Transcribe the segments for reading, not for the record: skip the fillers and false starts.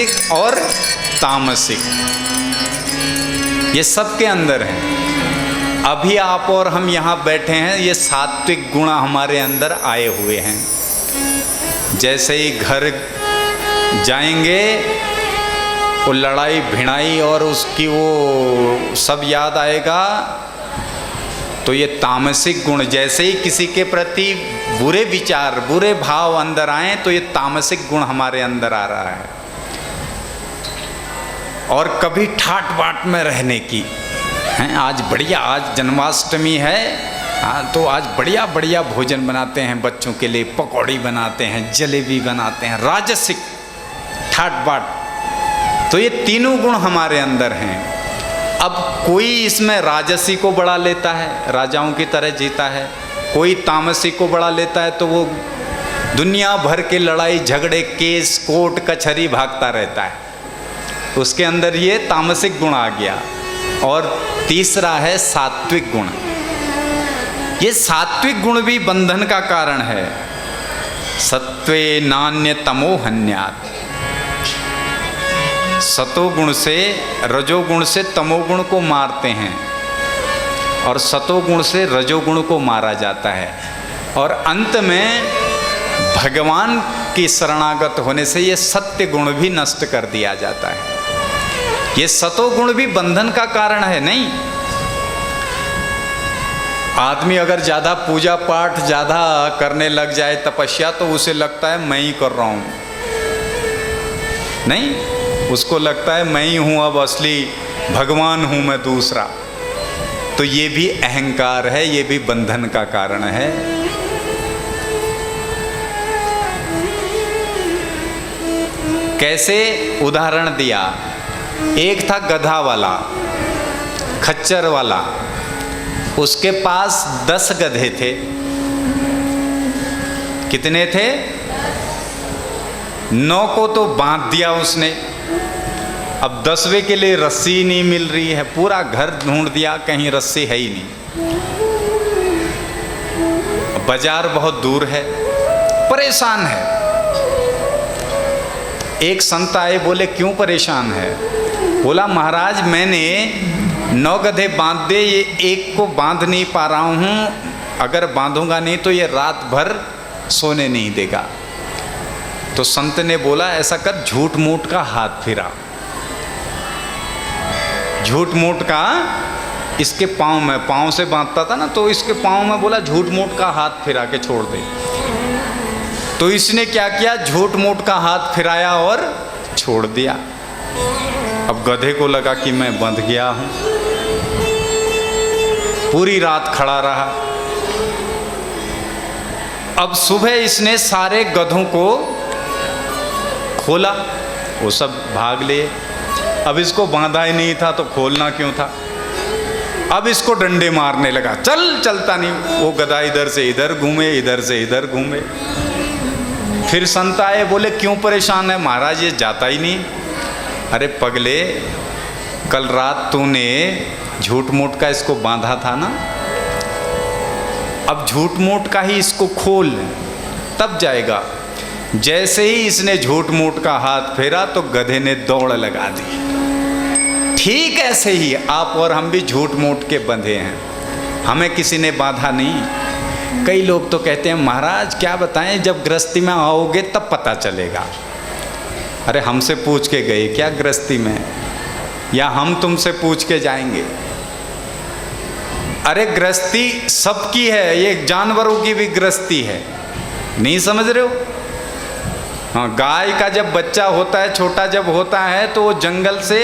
सात्विक और तामसिक, ये सबके अंदर है। अभी आप और हम यहाँ बैठे हैं, ये सात्विक गुण हमारे अंदर आए हुए हैं। जैसे ही घर जाएंगे वो लड़ाई भिड़ाई और उसकी वो सब याद आएगा, तो ये तामसिक गुण, जैसे ही किसी के प्रति बुरे विचार बुरे भाव अंदर आए तो ये तामसिक गुण हमारे अंदर आ रहा है। और कभी ठाट बाट में रहने की हैं, आज बढ़िया, आज जन्माष्टमी है, हाँ तो आज बढ़िया बढ़िया भोजन बनाते हैं बच्चों के लिए, पकौड़ी बनाते हैं, जलेबी बनाते हैं, राजसिक ठाट बाट। तो ये तीनों गुण हमारे अंदर हैं। अब कोई इसमें राजसी को बढ़ा लेता है, राजाओं की तरह जीता है, कोई तामसी को बढ़ा लेता है तो वो दुनिया भर के लड़ाई झगड़े केस कोर्ट कचहरी भागता रहता है, उसके अंदर ये तामसिक गुण आ गया। और तीसरा है सात्विक गुण। ये सात्विक गुण भी बंधन का कारण है। सत्वे नान्य तमो हन्यात्, सतोगुण से रजोगुण से तमोगुण को मारते हैं और सतोगुण से रजोगुण को मारा जाता है, और अंत में भगवान की शरणागत होने से ये सत्य गुण भी नष्ट कर दिया जाता है। ये सतोगुण भी बंधन का कारण है। नहीं, आदमी अगर ज़्यादा पूजा पाठ ज़्यादा करने लग जाए, तपस्या, तो उसे लगता है मैं ही कर रहा हूँ, नहीं, उसको लगता है मैं ही हूँ अब असली भगवान हूँ मैं दूसरा। तो ये भी अहंकार है, ये भी बंधन का कारण है। कैसे उदाहरण दिया, एक था गधा वाला, खच्चर वाला, उसके पास 10 गधे थे। कितने थे? 9 को तो बांध दिया उसने, अब 10वें के लिए रस्सी नहीं मिल रही है, पूरा घर ढूंढ दिया, कहीं रस्सी है ही नहीं, बाजार बहुत दूर है, परेशान है। एक संत आए, बोले क्यों परेशान है? बोला महाराज मैंने 9 गधे बांध दे, ये एक को बांध नहीं पा रहा हूँ, अगर बांधूंगा नहीं तो ये रात भर सोने नहीं देगा। तो संत ने बोला ऐसा कर, झूठ मूठ का हाथ फिरा, झूठ मूठ का इसके पाँव में, पाँव से बांधता था ना, तो इसके पाँव में बोला झूठ मूठ का हाथ फिरा के छोड़ दे। तो इसने क्या किया, झूठ मूठ का हाथ फिराया और छोड़ दिया। अब गधे को लगा कि मैं बंध गया हूं, पूरी रात खड़ा रहा। अब सुबह इसने सारे गधों को खोला, वो सब भाग लिए। अब इसको बांधा ही नहीं था तो खोलना क्यों था? अब इसको डंडे मारने लगा, चल चलता नहीं। वो गधा इधर से इधर घूमे, इधर से इधर घूमे। फिर संत आए, बोले क्यों परेशान है? महाराज ये जाता ही नहीं। अरे पगले, कल रात तूने झूठ मूठ का इसको बांधा था ना, अब झूठ मूठ का ही इसको खोल, तब जाएगा। जैसे ही इसने झूठ मूठ का हाथ फेरा तो गधे ने दौड़ लगा दी। ठीक ऐसे ही आप और हम भी झूठ मूठ के बंधे हैं, हमें किसी ने बांधा नहीं। कई लोग तो कहते हैं महाराज क्या बताएं, जब गृहस्थी में आओगे तब पता चलेगा। अरे हमसे पूछ के गए क्या गृहस्थी में, या हम तुमसे पूछ के जाएंगे? अरे गृहस्थी सबकी है, ये जानवरों की भी गृहस्थी है, नहीं समझ रहे हो? हाँ, गाय का जब बच्चा होता है, छोटा जब होता है, तो वो जंगल से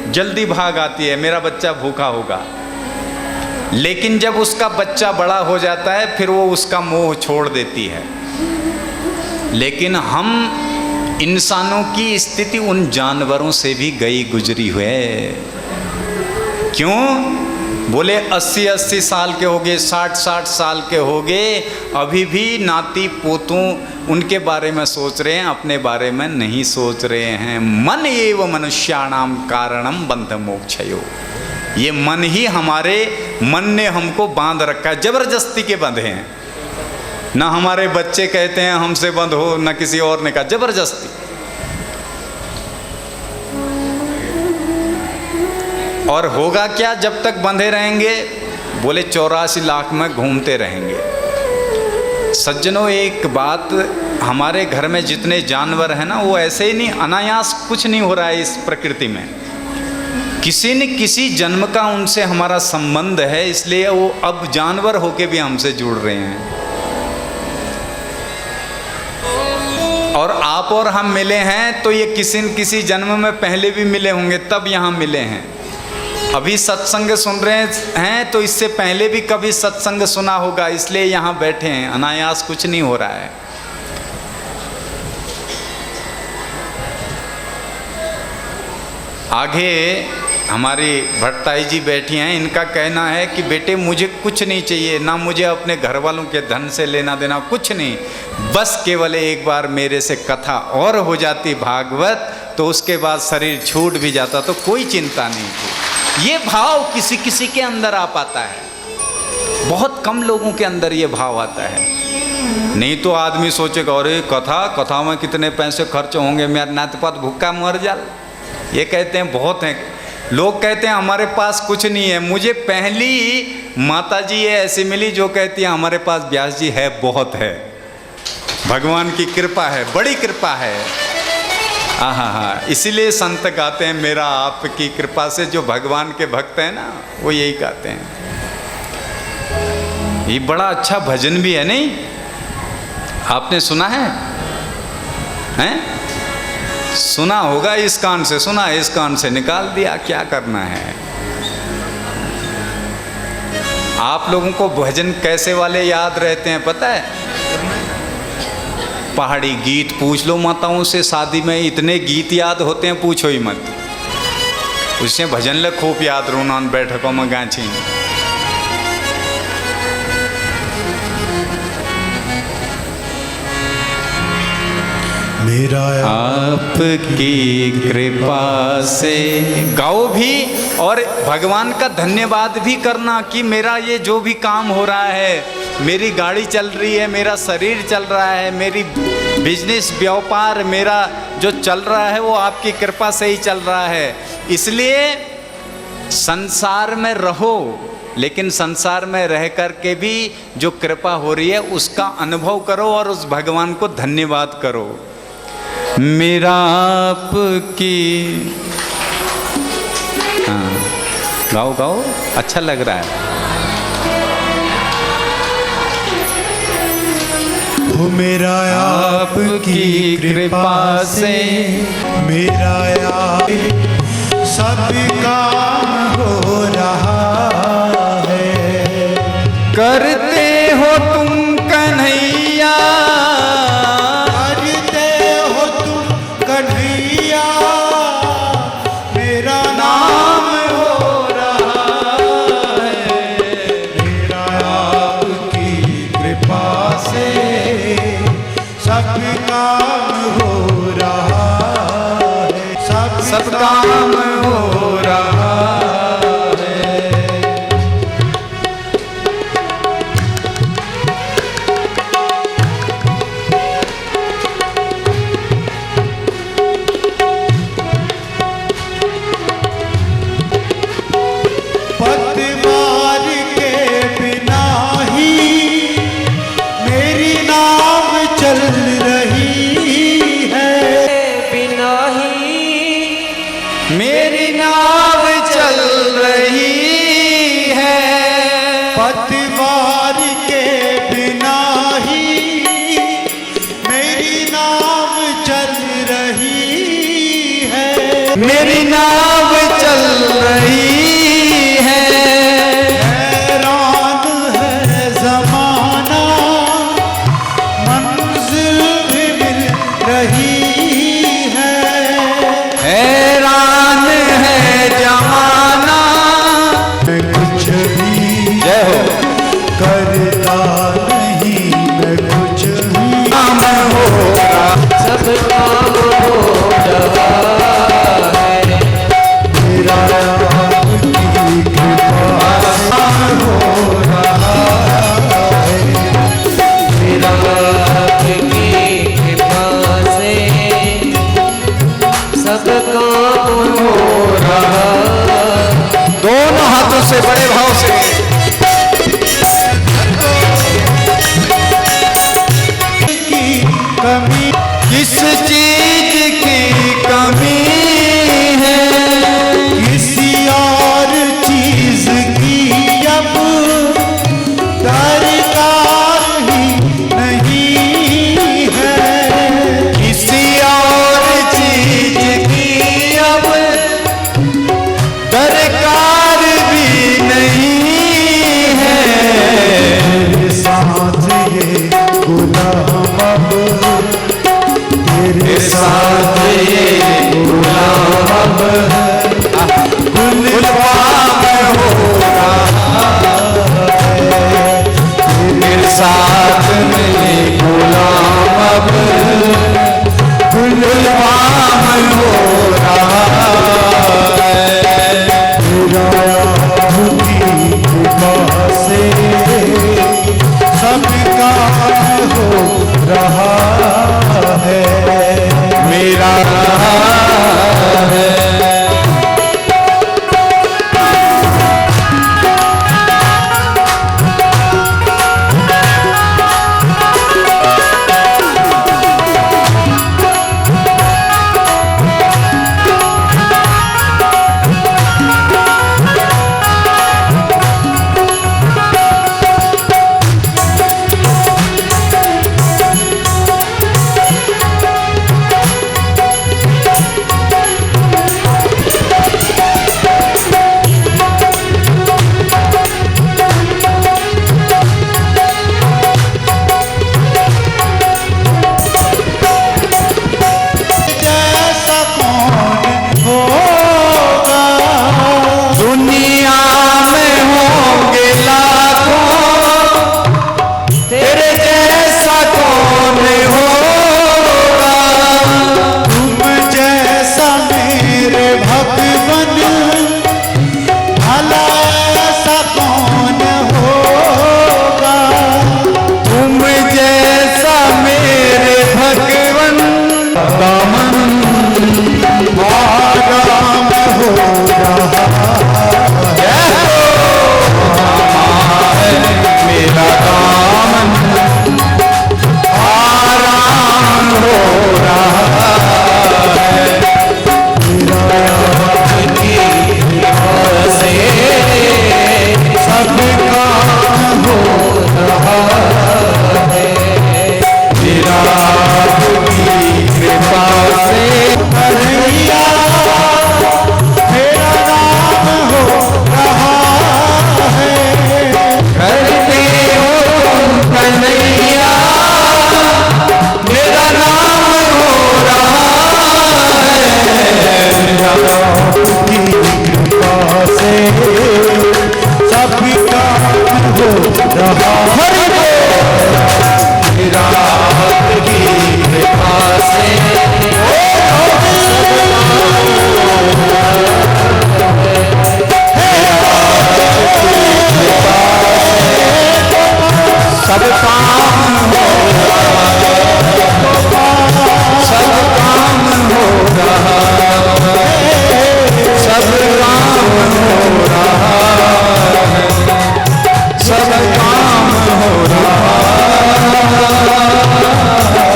जल्दी भाग आती है, मेरा बच्चा भूखा होगा। लेकिन जब उसका बच्चा बड़ा हो जाता है फिर वो उसका मोह छोड़ देती है। लेकिन हम इंसानों की स्थिति उन जानवरों से भी गई गुजरी हुई। क्यों? बोले 80-80 साल के हो गए, 60-60 साल के हो गए, अभी भी नाती पोतों उनके बारे में सोच रहे हैं, अपने बारे में नहीं सोच रहे हैं। मन एव मनुष्याणाम कारणम बंध मोक्षयो, ये मन ही, हमारे मन ने हमको बांध रखा है, जबरदस्ती के बंधे हैं। ना हमारे बच्चे कहते हैं हमसे बंध हो, ना किसी और ने कहा, जबरदस्ती। और होगा क्या जब तक बंधे रहेंगे? बोले 84 लाख में घूमते रहेंगे। सज्जनों, एक बात, हमारे घर में जितने जानवर हैं ना, वो ऐसे ही नहीं, अनायास कुछ नहीं हो रहा है इस प्रकृति में। किसी न किसी जन्म का उनसे हमारा संबंध है, इसलिए वो अब जानवर होके भी हमसे जुड़ रहे हैं। और आप और हम मिले हैं तो ये किसी न किसी जन्म में पहले भी मिले होंगे, तब यहाँ मिले हैं। अभी सत्संग सुन रहे हैं तो इससे पहले भी कभी सत्संग सुना होगा, इसलिए यहाँ बैठे हैं। अनायास कुछ नहीं हो रहा है। आगे हमारी भट्टाई जी बैठी हैं, इनका कहना है कि बेटे मुझे कुछ नहीं चाहिए, ना मुझे अपने घर वालों के धन से लेना देना, कुछ नहीं, बस केवल एक बार मेरे से कथा और हो जाती भागवत, तो उसके बाद शरीर छूट भी जाता तो कोई चिंता नहीं थी। ये भाव किसी किसी के अंदर आ पाता है, बहुत कम लोगों के अंदर ये भाव आता है। नहीं तो आदमी सोचेगा अरे कथा में कितने पैसे खर्च होंगे, मेरा नातपात भूखा मर जाल। ये कहते हैं बहुत हैं लोग, कहते हैं हमारे पास कुछ नहीं है। मुझे पहली माता जी ऐसी मिली जो कहती है हमारे पास व्यास जी है, बहुत है, भगवान की कृपा है, बड़ी कृपा है। हाँ, इसीलिए संत गाते हैं मेरा आपकी कृपा से। जो भगवान के भक्त हैं ना, वो यही गाते हैं। ये बड़ा अच्छा भजन भी है, नहीं? आपने सुना है? हैं? सुना होगा, इस कान से सुना, इस कान से निकाल दिया, क्या करना है। आप लोगों को भजन कैसे वाले याद रहते हैं पता है? पहाड़ी गीत पूछ लो माताओं से, शादी में इतने गीत याद होते हैं पूछो ही मत। उससे भजन ल खूब याद रोना बैठकों में गाछी। मेरा आपकी कृपा से गाओ भी, और भगवान का धन्यवाद भी करना कि मेरा ये जो भी काम हो रहा है, मेरी गाड़ी चल रही है, मेरा शरीर चल रहा है, मेरी बिजनेस व्यापार मेरा जो चल रहा है वो आपकी कृपा से ही चल रहा है। इसलिए संसार में रहो, लेकिन संसार में रह कर के भी जो कृपा हो रही है उसका अनुभव करो और उस भगवान को धन्यवाद करो। मेरा आपकी, हाँ गाओ गाओ, अच्छा लग रहा है। हो मेरा आपकी कृपा से, मेरा सब काम हो रहा है। करते हो तुम कन्हैया, करते हो तुम कन्हैया, मेरा नाम हो रहा है। मेरा आपकी कृपा से सब काम हो रहा है, सब काम हो रहा पतवार के बिना ही मेरी नाव चल रही है, बिना ही मेरी नाव चल रही है। पतवार के बिना ही मेरी नाव चल रही है, मेरी नाव चल रही है। हैरान है ज़माना, मंजिल भी मिल रही है। हैरान है जमाना, मैं कुछ भी जय हो करता नहीं, मैं कुछ भी काम होगा, सब काम हो रहा है। मेरा आपकी कृपा से हो रहा है। मेरा आपकी कृपा से सब काम हो रहा है। भाव से, बड़े भाव से। की कमी किस चीज की कमी है, किसी और चीज की अब दरकार ही नहीं है। किसी और चीज की अब दरकार भी नहीं है। तेरे साथ ये गुलाम अब, तेरे साथ ये गुलाम अब गुलवाम हो रहा है, तेरे साथ में गुलाम अब गुलवाम हो रहा है। तेरा की कृपा से सबका हो रहा है। मेरा है जैसा कौन होगा, दुनिया में होंगे लाखों, तेरे जैसा कौन होगा। तुम जैसा मेरे भगवन, भला ऐसा कौन होगा। तुम जैसा मेरे भगवन, दामन आराम हो रहा है, मेरा दामन आराम हो रहा है। सब काम हो रहा मेरा आपकी कृपा से कन्हैया, मेरा नाम हो रहा है। करते हो तुम कन्हैया, मेरा नाम हो रहा है। आपकी कृपा से सब काम हो रहा है। मेरा आपकी कृपा से सब काम हो रहा है, सब काम हो रहा है, सब काम हो रहा है, सब काम हो रहा है।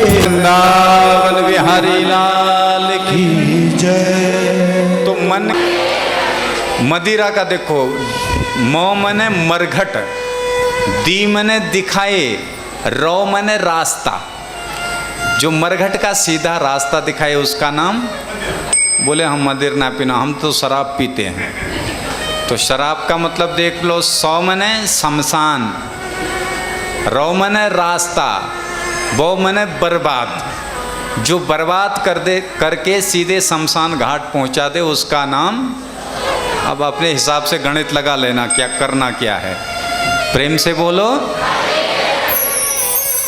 वृंदावन बिहारी लाल की। जय। तो मन मदिरा का देखो, मौ मने मरघट, दी मने दिखाए, रौ मने रास्ता। जो मरघट का सीधा रास्ता दिखाए उसका नाम, बोले हम मदिर ना पीना, हम तो शराब पीते हैं। तो शराब का मतलब देख लो, सौ मने शमशान, रौ मने रास्ता, वो मने बर्बाद। जो बर्बाद कर दे करके सीधे शमशान घाट पहुंचा दे उसका नाम। अब अपने हिसाब से गणित लगा लेना क्या करना क्या है, प्रेम से बोलो।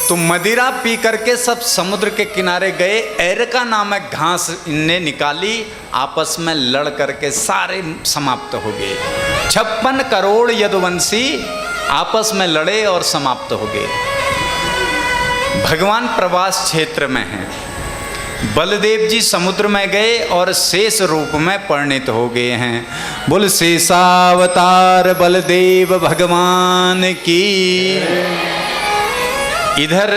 तो मदिरा पी करके सब समुद्र के किनारे गए। एरका नामक घास इनने निकाली, आपस में लड़ करके सारे समाप्त हो गए। 56 करोड़ यदुवंशी आपस में लड़े और समाप्त हो गए। भगवान प्रवास क्षेत्र में हैं। बलदेव जी समुद्र में गए और शेष रूप में परिणित हो गए हैं। बोल शेषावतार बलदेव भगवान की। इधर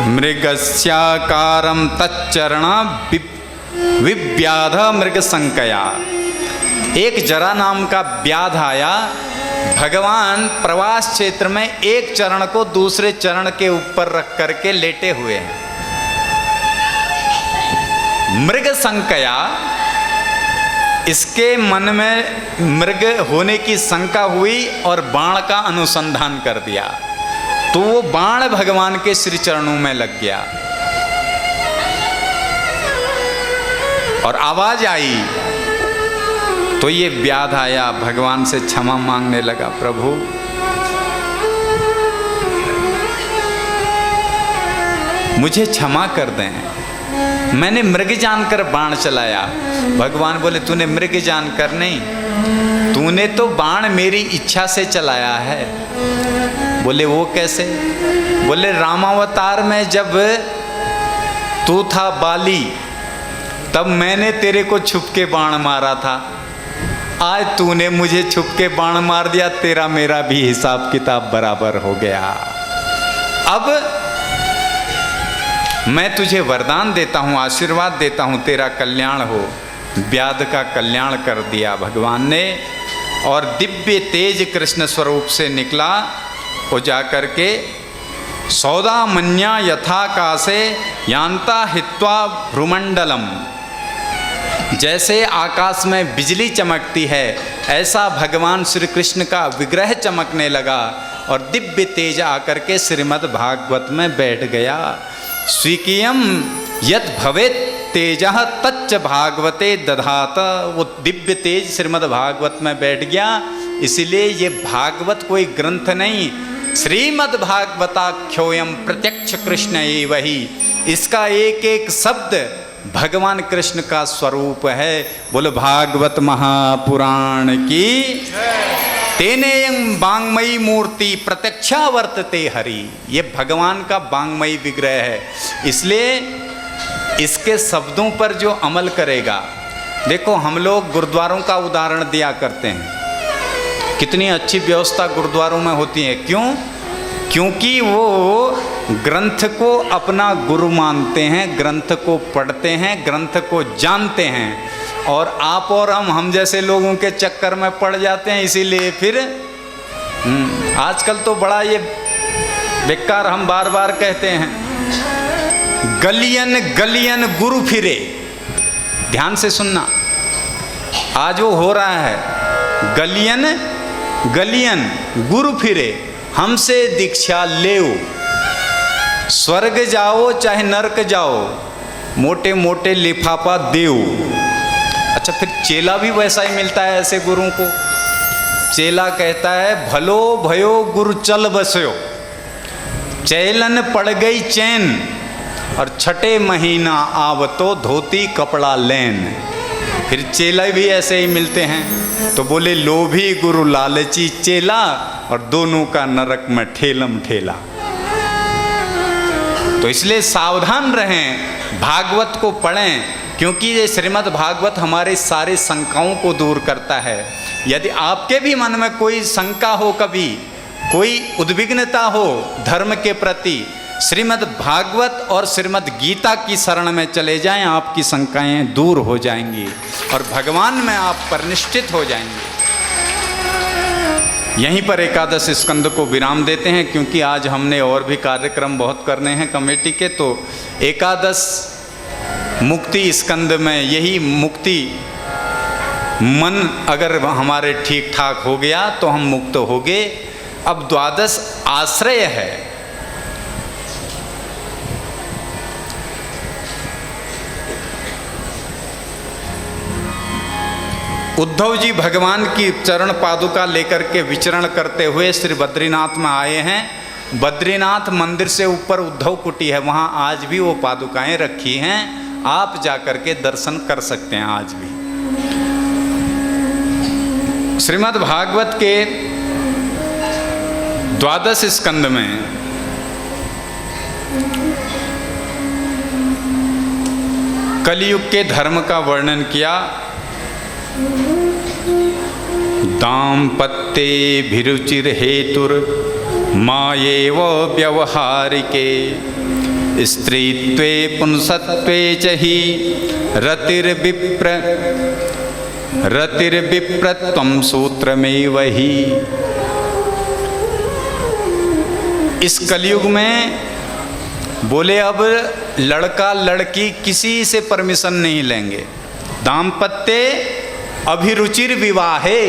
मृगस्याकारं तच्चरण विव्याध मृग संकया, एक जरा नाम का व्याध आया। भगवान प्रवास क्षेत्र में एक चरण को दूसरे चरण के ऊपर रख करके लेटे हुए हैं। मृग संकया, इसके मन में मृग होने की शंका हुई और बाण का अनुसंधान कर दिया, तो वो बाण भगवान के श्री चरणों में लग गया और आवाज आई तो ये व्याध आया, भगवान से क्षमा मांगने लगा, प्रभु मुझे क्षमा कर दें, मैंने मृग जानकर बाण चलाया। भगवान बोले तूने मृग जानकर नहीं, तूने तो बाण मेरी इच्छा से चलाया है। बोले वो कैसे? बोले रामावतार में जब तू था बाली तब मैंने तेरे को छुप के बाण मारा था, आज तूने मुझे छुप के बाण मार दिया, तेरा मेरा भी हिसाब किताब बराबर हो गया। अब मैं तुझे वरदान देता हूँ, आशीर्वाद देता हूँ, तेरा कल्याण हो। व्याध का कल्याण कर दिया भगवान ने और दिव्य तेज कृष्ण स्वरूप से निकला। वो जाकर के सौदा मन्या यथाकाशे यान्ता हित्वा भ्रुमंडलम, जैसे आकाश में बिजली चमकती है ऐसा भगवान श्री कृष्ण का विग्रह चमकने लगा और दिव्य तेज आकर के श्रीमद् भागवत में बैठ गया। स्वीकीयम यत भवेत तेजः तच्च भागवते दधात, वो दिव्य तेज श्रीमद् भागवत में बैठ गया। इसीलिए ये भागवत कोई ग्रंथ नहीं, श्रीमद् भागवताख्योयम प्रत्यक्ष कृष्ण एव ही, इसका एक एक शब्द भगवान कृष्ण का स्वरूप है। बोलो भागवत महापुराण की। तेनेयं वांगमयी मूर्ति प्रत्यक्षा वर्तते हरि, ये भगवान का वांगमयी विग्रह है। इसलिए इसके शब्दों पर जो अमल करेगा, देखो हम लोग गुरुद्वारों का उदाहरण दिया करते हैं, कितनी अच्छी व्यवस्था गुरुद्वारों में होती है। क्यों? क्योंकि वो ग्रंथ को अपना गुरु मानते हैं, ग्रंथ को पढ़ते हैं, ग्रंथ को जानते हैं। और आप और हम जैसे लोगों के चक्कर में पड़ जाते हैं, इसीलिए फिर आजकल तो बड़ा ये बेकार, हम बार बार कहते हैं गलियन गलियन गुरु फिरे। ध्यान से सुनना, आज वो हो रहा है, गलियन गलियन गुरु फिरे, हमसे दीक्षा लेओ, स्वर्ग जाओ चाहे नरक जाओ, मोटे मोटे लिफाफा देओ। अच्छा, फिर चेला भी वैसा ही मिलता है ऐसे गुरुओं को। चेला कहता है भलो भयो गुरु चल बसयो, चैलन पड़ गई चैन, और छठे महीना आवतो धोती कपड़ा लेन। फिर चेला भी ऐसे ही मिलते हैं, तो बोले लोभी गुरु लालची चेला, और दोनों का नरक में ठेलम ठेला। तो इसलिए सावधान रहें, भागवत को पढ़ें, क्योंकि ये श्रीमद् भागवत हमारे सारे शंकाओं को दूर करता है। यदि आपके भी मन में कोई शंका हो, कभी कोई उद्विग्नता हो धर्म के प्रति, श्रीमद् भागवत और श्रीमद् गीता की शरण में चले जाएं, आपकी शंकाएं दूर हो जाएंगी और भगवान में आप परिनिष्ठित हो जाएंगे। यहीं पर एकादश स्कंद को विराम देते हैं, क्योंकि आज हमने और भी कार्यक्रम बहुत करने हैं कमेटी के। तो एकादश मुक्ति स्कंद में यही मुक्ति, मन अगर हमारे ठीक ठाक हो गया तो हम मुक्त हो गए। अब द्वादश आश्रय है। उद्धव जी भगवान की चरण पादुका लेकर के विचरण करते हुए श्री बद्रीनाथ में आए हैं। बद्रीनाथ मंदिर से ऊपर उद्धव कुटी है, वहाँ आज भी वो पादुकाएं रखी हैं, आप जाकर के दर्शन कर सकते हैं आज भी। श्रीमद् भागवत के द्वादश स्कंद में कलयुग के धर्म का वर्णन किया। दाम्पत्ये भिरुचिर हेतुर मायेव व्यवहारिके स्त्रीत्वे पुंसत्वे च हि रतिर्विप्रत्वं सूत्रमेव ही। इस कलयुग में बोले अब लड़का लड़की किसी से परमिशन नहीं लेंगे। दाम्पत्य अभिरुचिर विवाहे,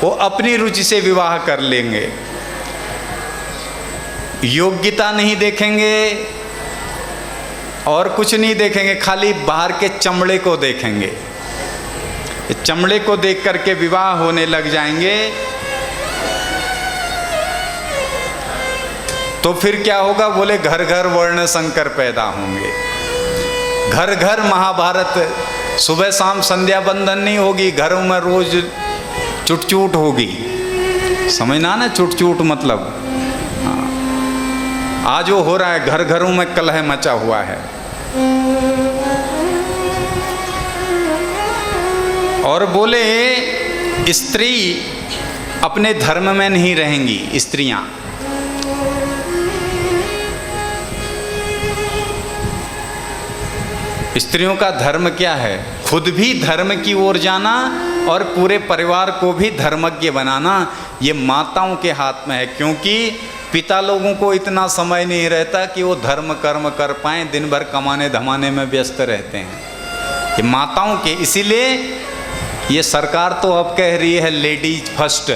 वो अपनी रुचि से विवाह कर लेंगे। योग्यता नहीं देखेंगे और कुछ नहीं देखेंगे, खाली बाहर के चमड़े को देखेंगे। चमड़े को देख करके विवाह होने लग जाएंगे। तो फिर क्या होगा? बोले घर घर वर्ण संकर पैदा होंगे, घर घर महाभारत, सुबह शाम संध्या बंदन नहीं होगी, घरों में रोज चुटचूट होगी। समझना ना, चुटचूट मतलब आज वो हो रहा है, घर घरों में कलह मचा हुआ है। और बोले स्त्री अपने धर्म में नहीं रहेंगी। स्त्रियां स्त्रियों का धर्म क्या है? खुद भी धर्म की ओर जाना और पूरे परिवार को भी धर्मज्ञ बनाना। ये माताओं के हाथ में है, क्योंकि पिता लोगों को इतना समय नहीं रहता कि वो धर्म कर्म कर पाएं, दिन भर कमाने धमाने में व्यस्त रहते हैं। ये माताओं के, इसीलिए ये सरकार तो अब कह रही है लेडीज फर्स्ट।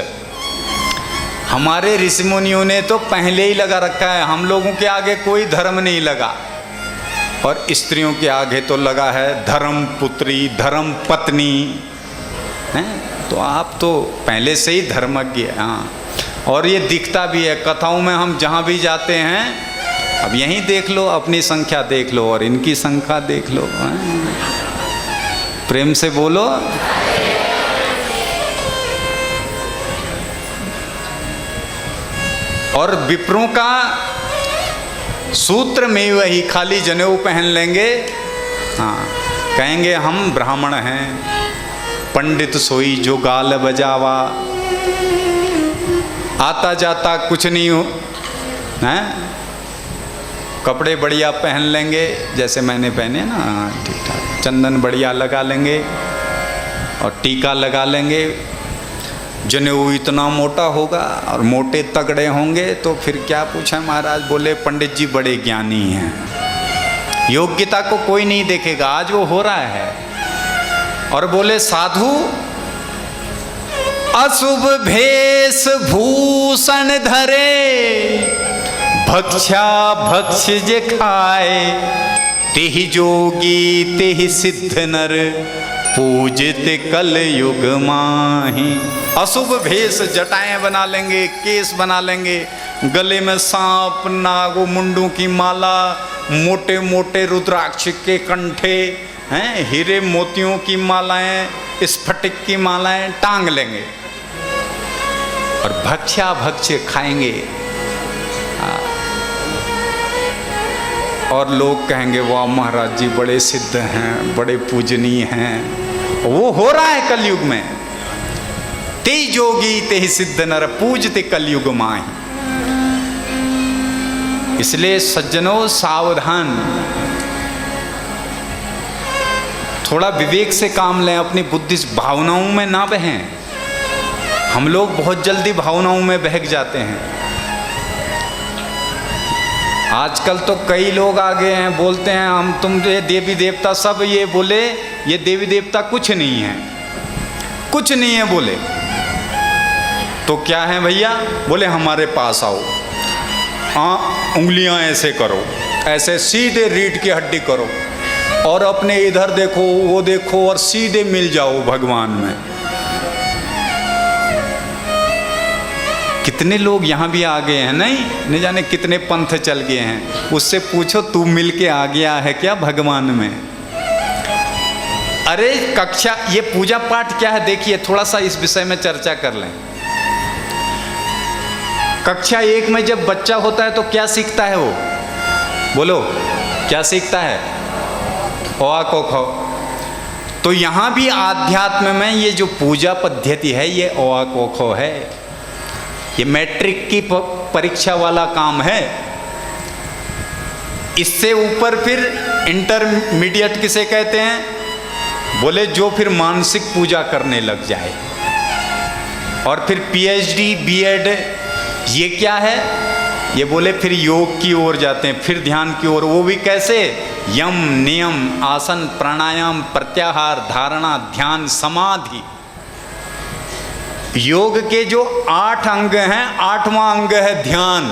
हमारे ऋषि मुनियों ने तो पहले ही लगा रखा है, हम लोगों के आगे कोई धर्म नहीं लगा। और स्त्रियों के आगे तो लगा है धर्म पुत्री, धर्म पत्नी हैं। तो आप तो पहले से ही धर्मज्ञ हैं। हाँ, और ये दिखता भी है कथाओं में, हम जहाँ भी जाते हैं, अब यहीं देख लो, अपनी संख्या देख लो और इनकी संख्या देख लो। प्रेम से बोलो। और विप्रों का सूत्र में वही खाली जनेऊ पहन लेंगे। हाँ, कहेंगे हम ब्राह्मण हैं। पंडित सोई जो गाल बजावा, आता जाता कुछ नहीं हो हैं। कपड़े बढ़िया पहन लेंगे, जैसे मैंने पहने ना, ठीक ठाक, चंदन बढ़िया लगा लेंगे और टीका लगा लेंगे। जनेऊ इतना मोटा होगा और मोटे तगड़े होंगे तो फिर क्या पूछा महाराज? बोले पंडित जी बड़े ज्ञानी हैं, योग्यता को कोई नहीं देखेगा। आज वो हो रहा है। और बोले साधु अशुभ भेष भूषण धरे, भक्षा भक्ष्य जे खाए, तेहि जोगी तेहि सिद्ध नर, पूजित कल युग माही। अशुभ भेष, जटाएं बना लेंगे, केस बना लेंगे, गले में सांप नाग मुंडों की माला, मोटे मोटे रुद्राक्ष के कंठे हैं, हीरे मोतियों की मालाएं, स्फटिक की मालाएं टांग लेंगे और भक्ष्या भक्ष्य खाएंगे। और लोग कहेंगे वाह महाराज जी बड़े सिद्ध हैं, बड़े पूजनीय हैं। वो हो रहा है कलयुग में। ते जोगी ते सिद्ध नर, पूजते कलयुग माही। इसलिए सज्जनों सावधान, थोड़ा विवेक से काम लें, अपनी बुद्धि भावनाओं में ना बहें। हम लोग बहुत जल्दी भावनाओं में बहक जाते हैं। आजकल तो कई लोग आ गए हैं, बोलते हैं हम तुम ये देवी देवता सब, ये बोले ये देवी देवता कुछ नहीं है, कुछ नहीं है। बोले तो क्या है भैया? बोले हमारे पास आओ, हाँ उंगलियां ऐसे करो, ऐसे सीधे रीढ़ की हड्डी करो और अपने इधर देखो वो देखो और सीधे मिल जाओ भगवान में। कितने लोग यहाँ भी आ गए हैं, नहीं जाने कितने पंथ चल गए हैं। उससे पूछो तू मिल के आ गया है क्या भगवान में? अरे कक्षा, ये पूजा पाठ क्या है? देखिए थोड़ा सा इस विषय में चर्चा कर लें। कक्षा 1 में जब बच्चा होता है तो क्या सीखता है वो? बोलो क्या सीखता है? ओआ को खो। तो यहाँ भी आध्यात्म में ये जो पूजा पद्धति है ये ओआ को खो है, ये मैट्रिक की परीक्षा वाला काम है। इससे ऊपर फिर इंटरमीडिएट किसे कहते हैं? बोले जो फिर मानसिक पूजा करने लग जाए। और फिर पीएचडी बीएड ये क्या है? ये बोले फिर योग की ओर जाते हैं, फिर ध्यान की ओर। वो भी कैसे? यम नियम आसन प्राणायाम प्रत्याहार धारणा ध्यान समाधि। योग के जो 8 अंग हैं, 8वां अंग है ध्यान।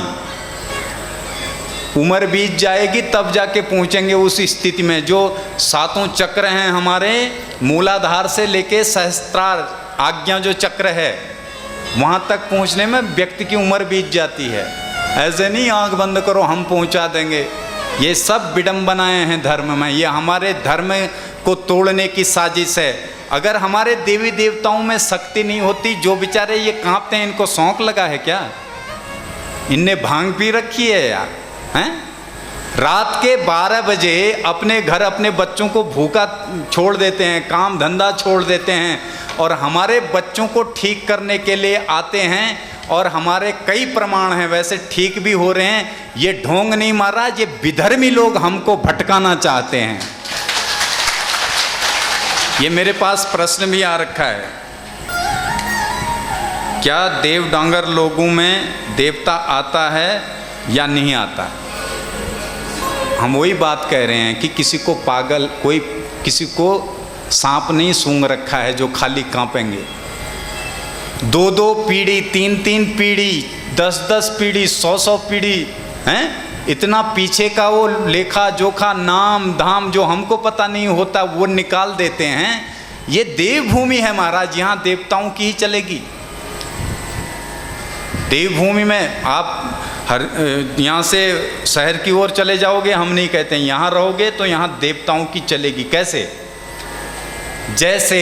उम्र बीत जाएगी तब जाके पहुंचेंगे उस स्थिति में। जो 7 चक्र हैं हमारे, मूलाधार से लेके सहस्त्रार आज्ञा जो चक्र है, वहां तक पहुंचने में व्यक्ति की उम्र बीत जाती है। ऐसे नहीं आंख बंद करो हम पहुंचा देंगे। ये सब विडंबनाएं हैं धर्म में, ये हमारे धर्म को तोड़ने की साजिश है। अगर हमारे देवी देवताओं में शक्ति नहीं होती, जो बेचारे ये कांपते हैं, इनको शौक लगा है क्या? इनने भांग पी रखी है यार, हैं? रात के 12 बजे अपने घर अपने बच्चों को भूखा छोड़ देते हैं, काम धंधा छोड़ देते हैं, और हमारे बच्चों को ठीक करने के लिए आते हैं। और हमारे कई प्रमाण हैं, वैसे ठीक भी हो रहे हैं। ये ढोंग नहीं मारा, ये विधर्मी लोग हमको भटकाना चाहते हैं। ये मेरे पास प्रश्न भी आ रखा है, क्या देव डांगर लोगों में देवता आता है या नहीं आता? हम वही बात कह रहे हैं कि किसी को पागल, कोई किसी को सांप नहीं सूंघ रखा है जो खाली कांपेंगे। 2-2 पीढ़ी, 3-3 पीढ़ी, 10-10 पीढ़ी, 100-100 पीढ़ी हैं, इतना पीछे का वो लेखा जोखा नाम धाम जो हमको पता नहीं होता वो निकाल देते हैं। ये देवभूमि है महाराज, यहाँ देवताओं की ही चलेगी। देवभूमि में आप यहाँ से शहर की ओर चले जाओगे, हम नहीं कहते, यहाँ रहोगे तो यहाँ देवताओं की चलेगी। कैसे? जैसे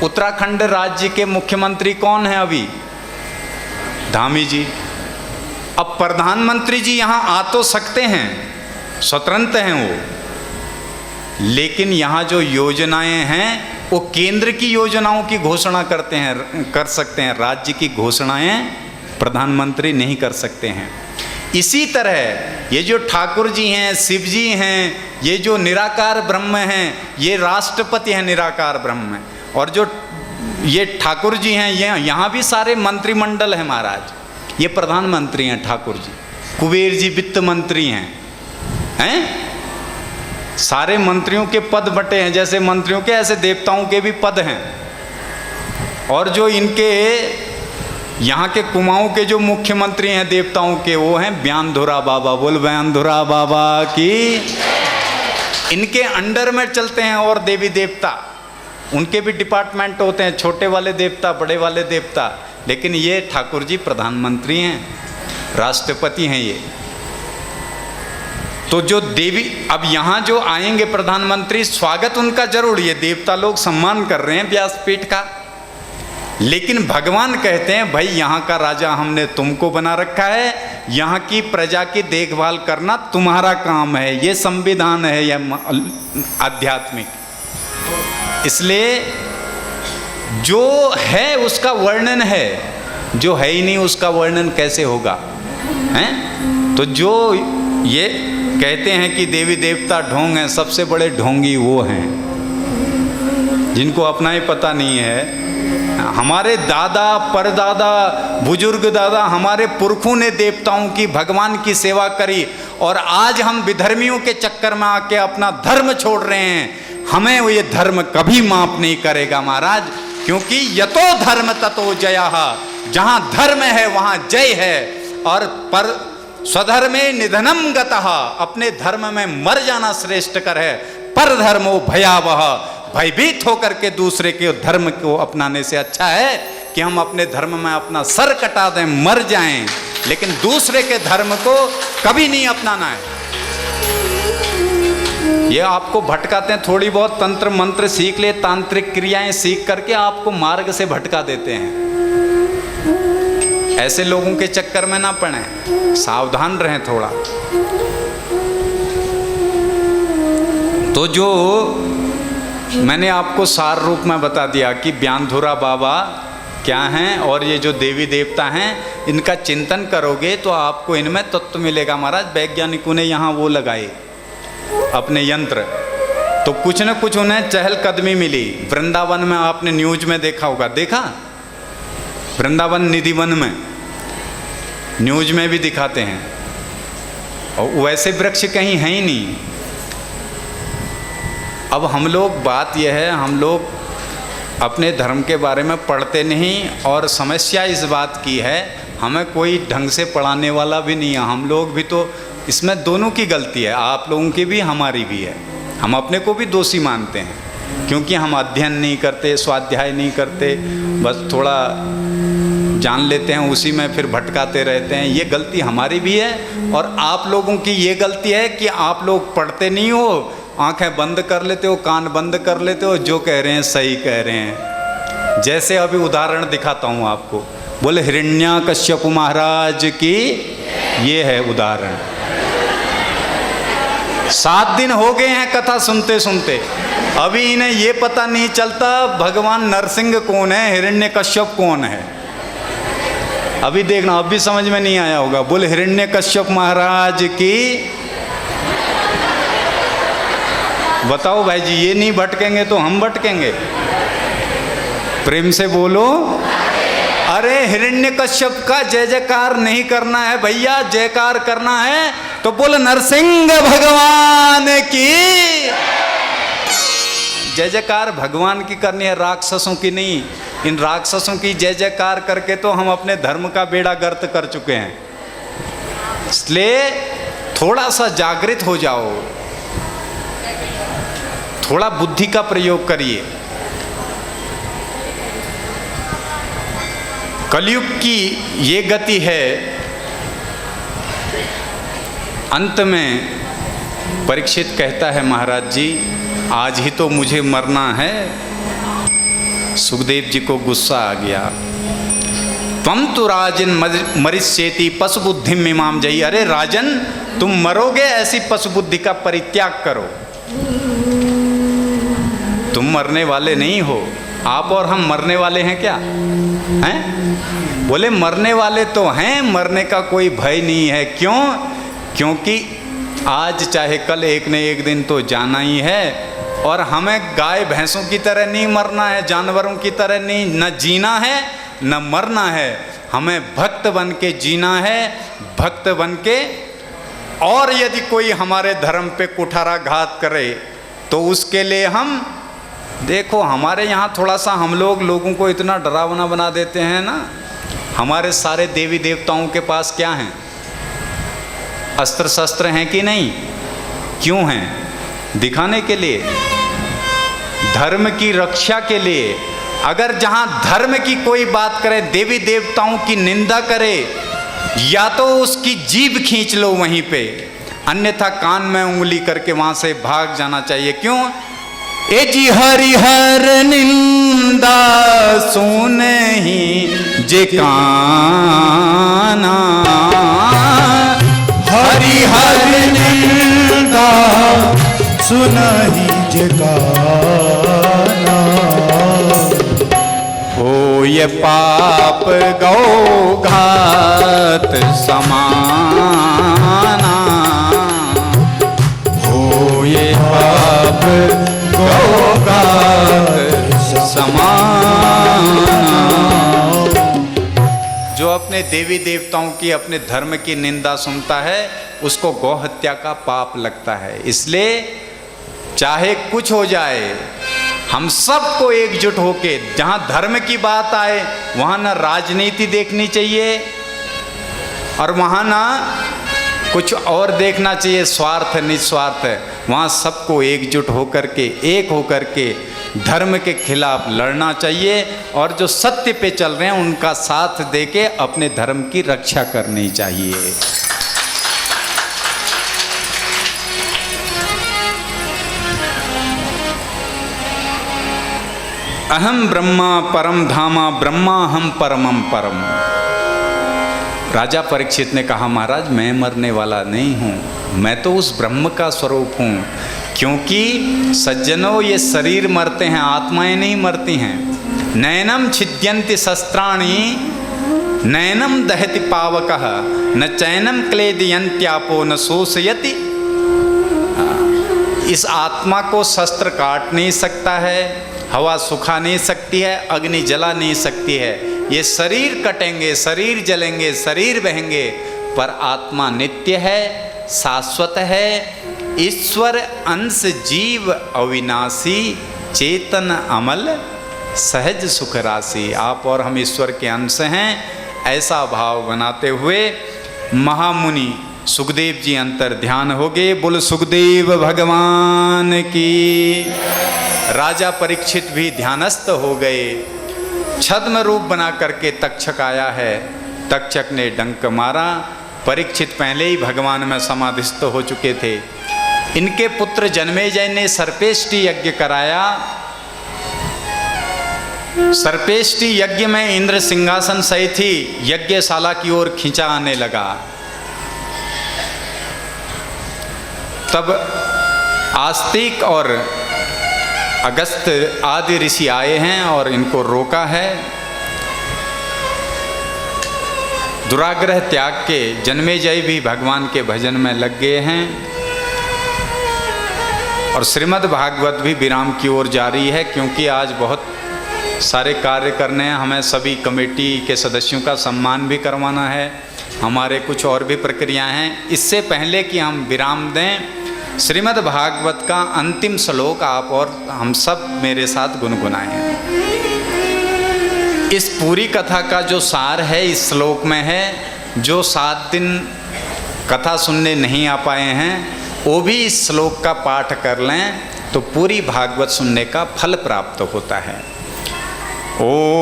उत्तराखंड राज्य के मुख्यमंत्री कौन है अभी? धामी जी। अब प्रधानमंत्री जी यहाँ आ तो सकते हैं, स्वतंत्र हैं वो, लेकिन यहाँ जो योजनाएं हैं वो केंद्र की योजनाओं की घोषणा करते हैं, कर सकते हैं। राज्य की घोषणाएं प्रधानमंत्री नहीं कर सकते हैं। इसी तरह ये जो ठाकुर जी हैं, शिव जी हैं, ये जो निराकार ब्रह्म हैं, ये राष्ट्रपति हैं निराकार ब्रह्म में। और जो ये ठाकुर जी हैं, ये यहाँ भी सारे मंत्रिमंडल है महाराज, ये प्रधानमंत्री हैं ठाकुर जी। कुबेर जी वित्त मंत्री हैं? सारे मंत्रियों के पद बटे हैं, जैसे मंत्रियों के ऐसे देवताओं के भी पद हैं। और जो इनके यहाँ के कुमाऊं के जो मुख्यमंत्री हैं देवताओं के, वो हैं ब्यानधुरा बाबा। बोल ब्यानधुरा बाबा की। इनके अंडर में चलते हैं और देवी देवता, उनके भी डिपार्टमेंट होते हैं, छोटे वाले देवता, बड़े वाले देवता। लेकिन ये ठाकुर जी प्रधानमंत्री हैं, राष्ट्रपति हैं ये। तो जो देवी अब यहाँ जो आएंगे प्रधानमंत्री, स्वागत उनका जरूर, ये देवता लोग सम्मान कर रहे हैं व्यासपीठ का। लेकिन भगवान कहते हैं भाई यहाँ का राजा हमने तुमको बना रखा है, यहाँ की प्रजा की देखभाल करना तुम्हारा काम है। ये संविधान है, यह आध्यात्मिक। इसलिए जो है उसका वर्णन है, जो है ही नहीं उसका वर्णन कैसे होगा? हैं? तो जो ये कहते हैं कि देवी देवता ढोंग हैं, सबसे बड़े ढोंगी वो हैं जिनको अपना ही पता नहीं है। हमारे दादा परदादा बुजुर्ग दादा, हमारे पुरखों ने देवताओं की, भगवान की सेवा करी, और आज हम विधर्मियों के चक्कर में आके अपना धर्म छोड़ रहे हैं। हमें वो ये धर्म कभी माफ नहीं करेगा महाराज, क्योंकि यतो धर्म ततो जयः, जहाँ धर्म है वहाँ जय है। और पर स्वधर्मे निधनम गतः, अपने धर्म में मर जाना श्रेष्ठ कर है। पर धर्मो भयावह, भयभीत होकर के दूसरे के धर्म को अपनाने से अच्छा है कि हम अपने धर्म में अपना सर कटा दें, मर जाएं, लेकिन दूसरे के धर्म को कभी नहीं अपनाना है। ये आपको भटकाते हैं, थोड़ी बहुत तंत्र मंत्र सीख ले, तांत्रिक क्रियाएं सीख करके आपको मार्ग से भटका देते हैं। ऐसे लोगों के चक्कर में ना पड़े, सावधान रहें थोड़ा। तो जो मैंने आपको सार रूप में बता दिया कि ब्यानधुरा बाबा क्या हैं और ये जो देवी देवता हैं, इनका चिंतन करोगे तो आपको इनमें तत्व मिलेगा। महाराज वैज्ञानिकों ने यहाँ वो लगाए अपने यंत्र, तो कुछ न कुछ उन्हें चहलकदमी मिली। वृंदावन में आपने न्यूज में देखा होगा, देखा? वृंदावन निधिवन में न्यूज में भी दिखाते हैं, और वैसे वृक्ष कहीं हैं ही नहीं। अब हम लोग, बात यह है, हम लोग अपने धर्म के बारे में पढ़ते नहीं, और समस्या इस बात की है हमें कोई ढंग से पढ़ाने वाला भी नहीं है। हम लोग भी तो इसमें दोनों की गलती है, आप लोगों की भी हमारी भी है। हम अपने को भी दोषी मानते हैं क्योंकि हम अध्ययन नहीं करते, स्वाध्याय नहीं करते, बस थोड़ा जान लेते हैं, उसी में फिर भटकाते रहते हैं। ये गलती हमारी भी है, और आप लोगों की ये गलती है कि आप लोग पढ़ते नहीं हो, आंखें बंद कर लेते हो, कान बंद कर लेते हो, जो कह रहे हैं सही कह रहे हैं। जैसे अभी उदाहरण दिखाता हूँ आपको, बोले हिरण्याकश्यप महाराज की, ये है उदाहरण। 7 दिन हो गए हैं कथा सुनते सुनते, अभी इन्हें ये पता नहीं चलता भगवान नरसिंह कौन है, हिरण्यकश्यप कौन है। अभी देखना, अब भी समझ में नहीं आया होगा। बोले हिरण्यकश्यप महाराज की। बताओ भाई जी, ये नहीं भटकेंगे तो हम भटकेंगे? प्रेम से बोलो। अरे हिरण्यकश्यप का जय जयकार नहीं करना है भैया, जयकार करना है तो बोल नरसिंह भगवान की। जय जयकार भगवान की करनी है, राक्षसों की नहीं। इन राक्षसों की जय जयकार करके तो हम अपने धर्म का बेड़ा गर्क कर चुके हैं। इसलिए थोड़ा सा जागृत हो जाओ, थोड़ा बुद्धि का प्रयोग करिए। कलयुग की ये गति है, अंत में परीक्षित कहता है महाराज जी आज ही तो मुझे मरना है। सुखदेव जी को गुस्सा आ गया। त्वं तु राजन मरिष्येति पशु बुद्धि मीमाम जयी। अरे राजन, तुम मरोगे, ऐसी पशु बुद्धि का परित्याग करो। तुम मरने वाले नहीं हो। आप और हम मरने वाले हैं क्या? हैं? बोले मरने वाले तो हैं, मरने का कोई भय नहीं है। क्यों? क्योंकि आज चाहे कल एक न एक दिन तो जाना ही है, और हमें गाय भैंसों की तरह नहीं मरना है, जानवरों की तरह नहीं, न जीना है न मरना है। हमें भक्त बन के जीना है, भक्त बन के। और यदि कोई हमारे धर्म पे कुठाराघात करे तो उसके लिए हम, देखो हमारे यहाँ थोड़ा सा हम लोगों को इतना डरावना बना देते हैं ना। हमारे सारे देवी देवताओं के पास क्या हैं? अस्त्र शस्त्र हैं कि नहीं? क्यों हैं? दिखाने के लिए, धर्म की रक्षा के लिए। अगर जहां धर्म की कोई बात करे, देवी देवताओं की निंदा करे, या तो उसकी जीभ खींच लो वहीं पे, अन्यथा कान में उंगली करके वहां से भाग जाना चाहिए। क्यों? ए जी हरिहर निंदा सुने ही जे काना, हरिहर निंदा सुनहि जे काना। हो ये पाप गौ घात समाना, हो ये पाप गौ घात समाना। जो अपने देवी देवताओं की, अपने धर्म की निंदा सुनता है, उसको गौ हत्या का पाप लगता है। इसलिए चाहे कुछ हो जाए, हम सबको एकजुट होके, जहां धर्म की बात आए वहां ना राजनीति देखनी चाहिए, और वहां ना कुछ और देखना चाहिए, स्वार्थ निस्वार्थ। वहां सबको एकजुट होकर के, एक होकर के धर्म के खिलाफ लड़ना चाहिए, और जो सत्य पे चल रहे हैं उनका साथ देके अपने धर्म की रक्षा करनी चाहिए। अहम ब्रह्मा परम धामा, ब्रह्मा हम परमम परम। राजा परीक्षित ने कहा महाराज मैं मरने वाला नहीं हूँ, मैं तो उस ब्रह्म का स्वरूप हूँ। क्योंकि सज्जनों ये शरीर मरते हैं, आत्माएं नहीं मरती हैं। नैनम छिद्यन्ति शस्त्राणि नैनम दहति पावकः न चैनम क्लेदयन्त्यापो न शोषयति। इस आत्मा को शस्त्र काट नहीं सकता है, हवा सुखा नहीं सकती है, अग्नि जला नहीं सकती है। ये शरीर कटेंगे, शरीर जलेंगे, शरीर बहेंगे, पर आत्मा नित्य है, शाश्वत है। ईश्वर अंश जीव अविनाशी, चेतन अमल सहज सुख राशि। आप और हम ईश्वर के अंश हैं, ऐसा भाव बनाते हुए महामुनि सुखदेव जी अंतर ध्यान हो गए। बोल सुखदेव भगवान की। राजा परीक्षित भी ध्यानस्थ हो गए। छद्म रूप बना करके तक्षक आया है। तक्षक ने डंक मारा। परीक्षित पहले ही भगवान में समाधिस्थ हो चुके थे। इनके पुत्र जन्मेजय ने सर्पेष्टि यज्ञ कराया। सर्पेष्टि यज्ञ में इंद्र सिंहासन सहित ही यज्ञशाला की ओर खींचा आने लगा। तब आस्तिक और अगस्त आदि ऋषि आए हैं और इनको रोका है। दुराग्रह त्याग के जन्मेजय भी भगवान के भजन में लग गए हैं। और श्रीमद् भागवत भी विराम की ओर जारी है, क्योंकि आज बहुत सारे कार्य करने हैं। हमें सभी कमेटी के सदस्यों का सम्मान भी करवाना है, हमारे कुछ और भी प्रक्रियाएं हैं। इससे पहले कि हम विराम दें, श्रीमद् भागवत का अंतिम श्लोक आप और हम सब मेरे साथ गुनगुनाएं। इस पूरी कथा का जो सार है इस श्लोक में है। जो 7 दिन कथा सुनने नहीं आ पाए हैं वो भी इस श्लोक का पाठ कर लें तो पूरी भागवत सुनने का फल प्राप्त होता है। ओम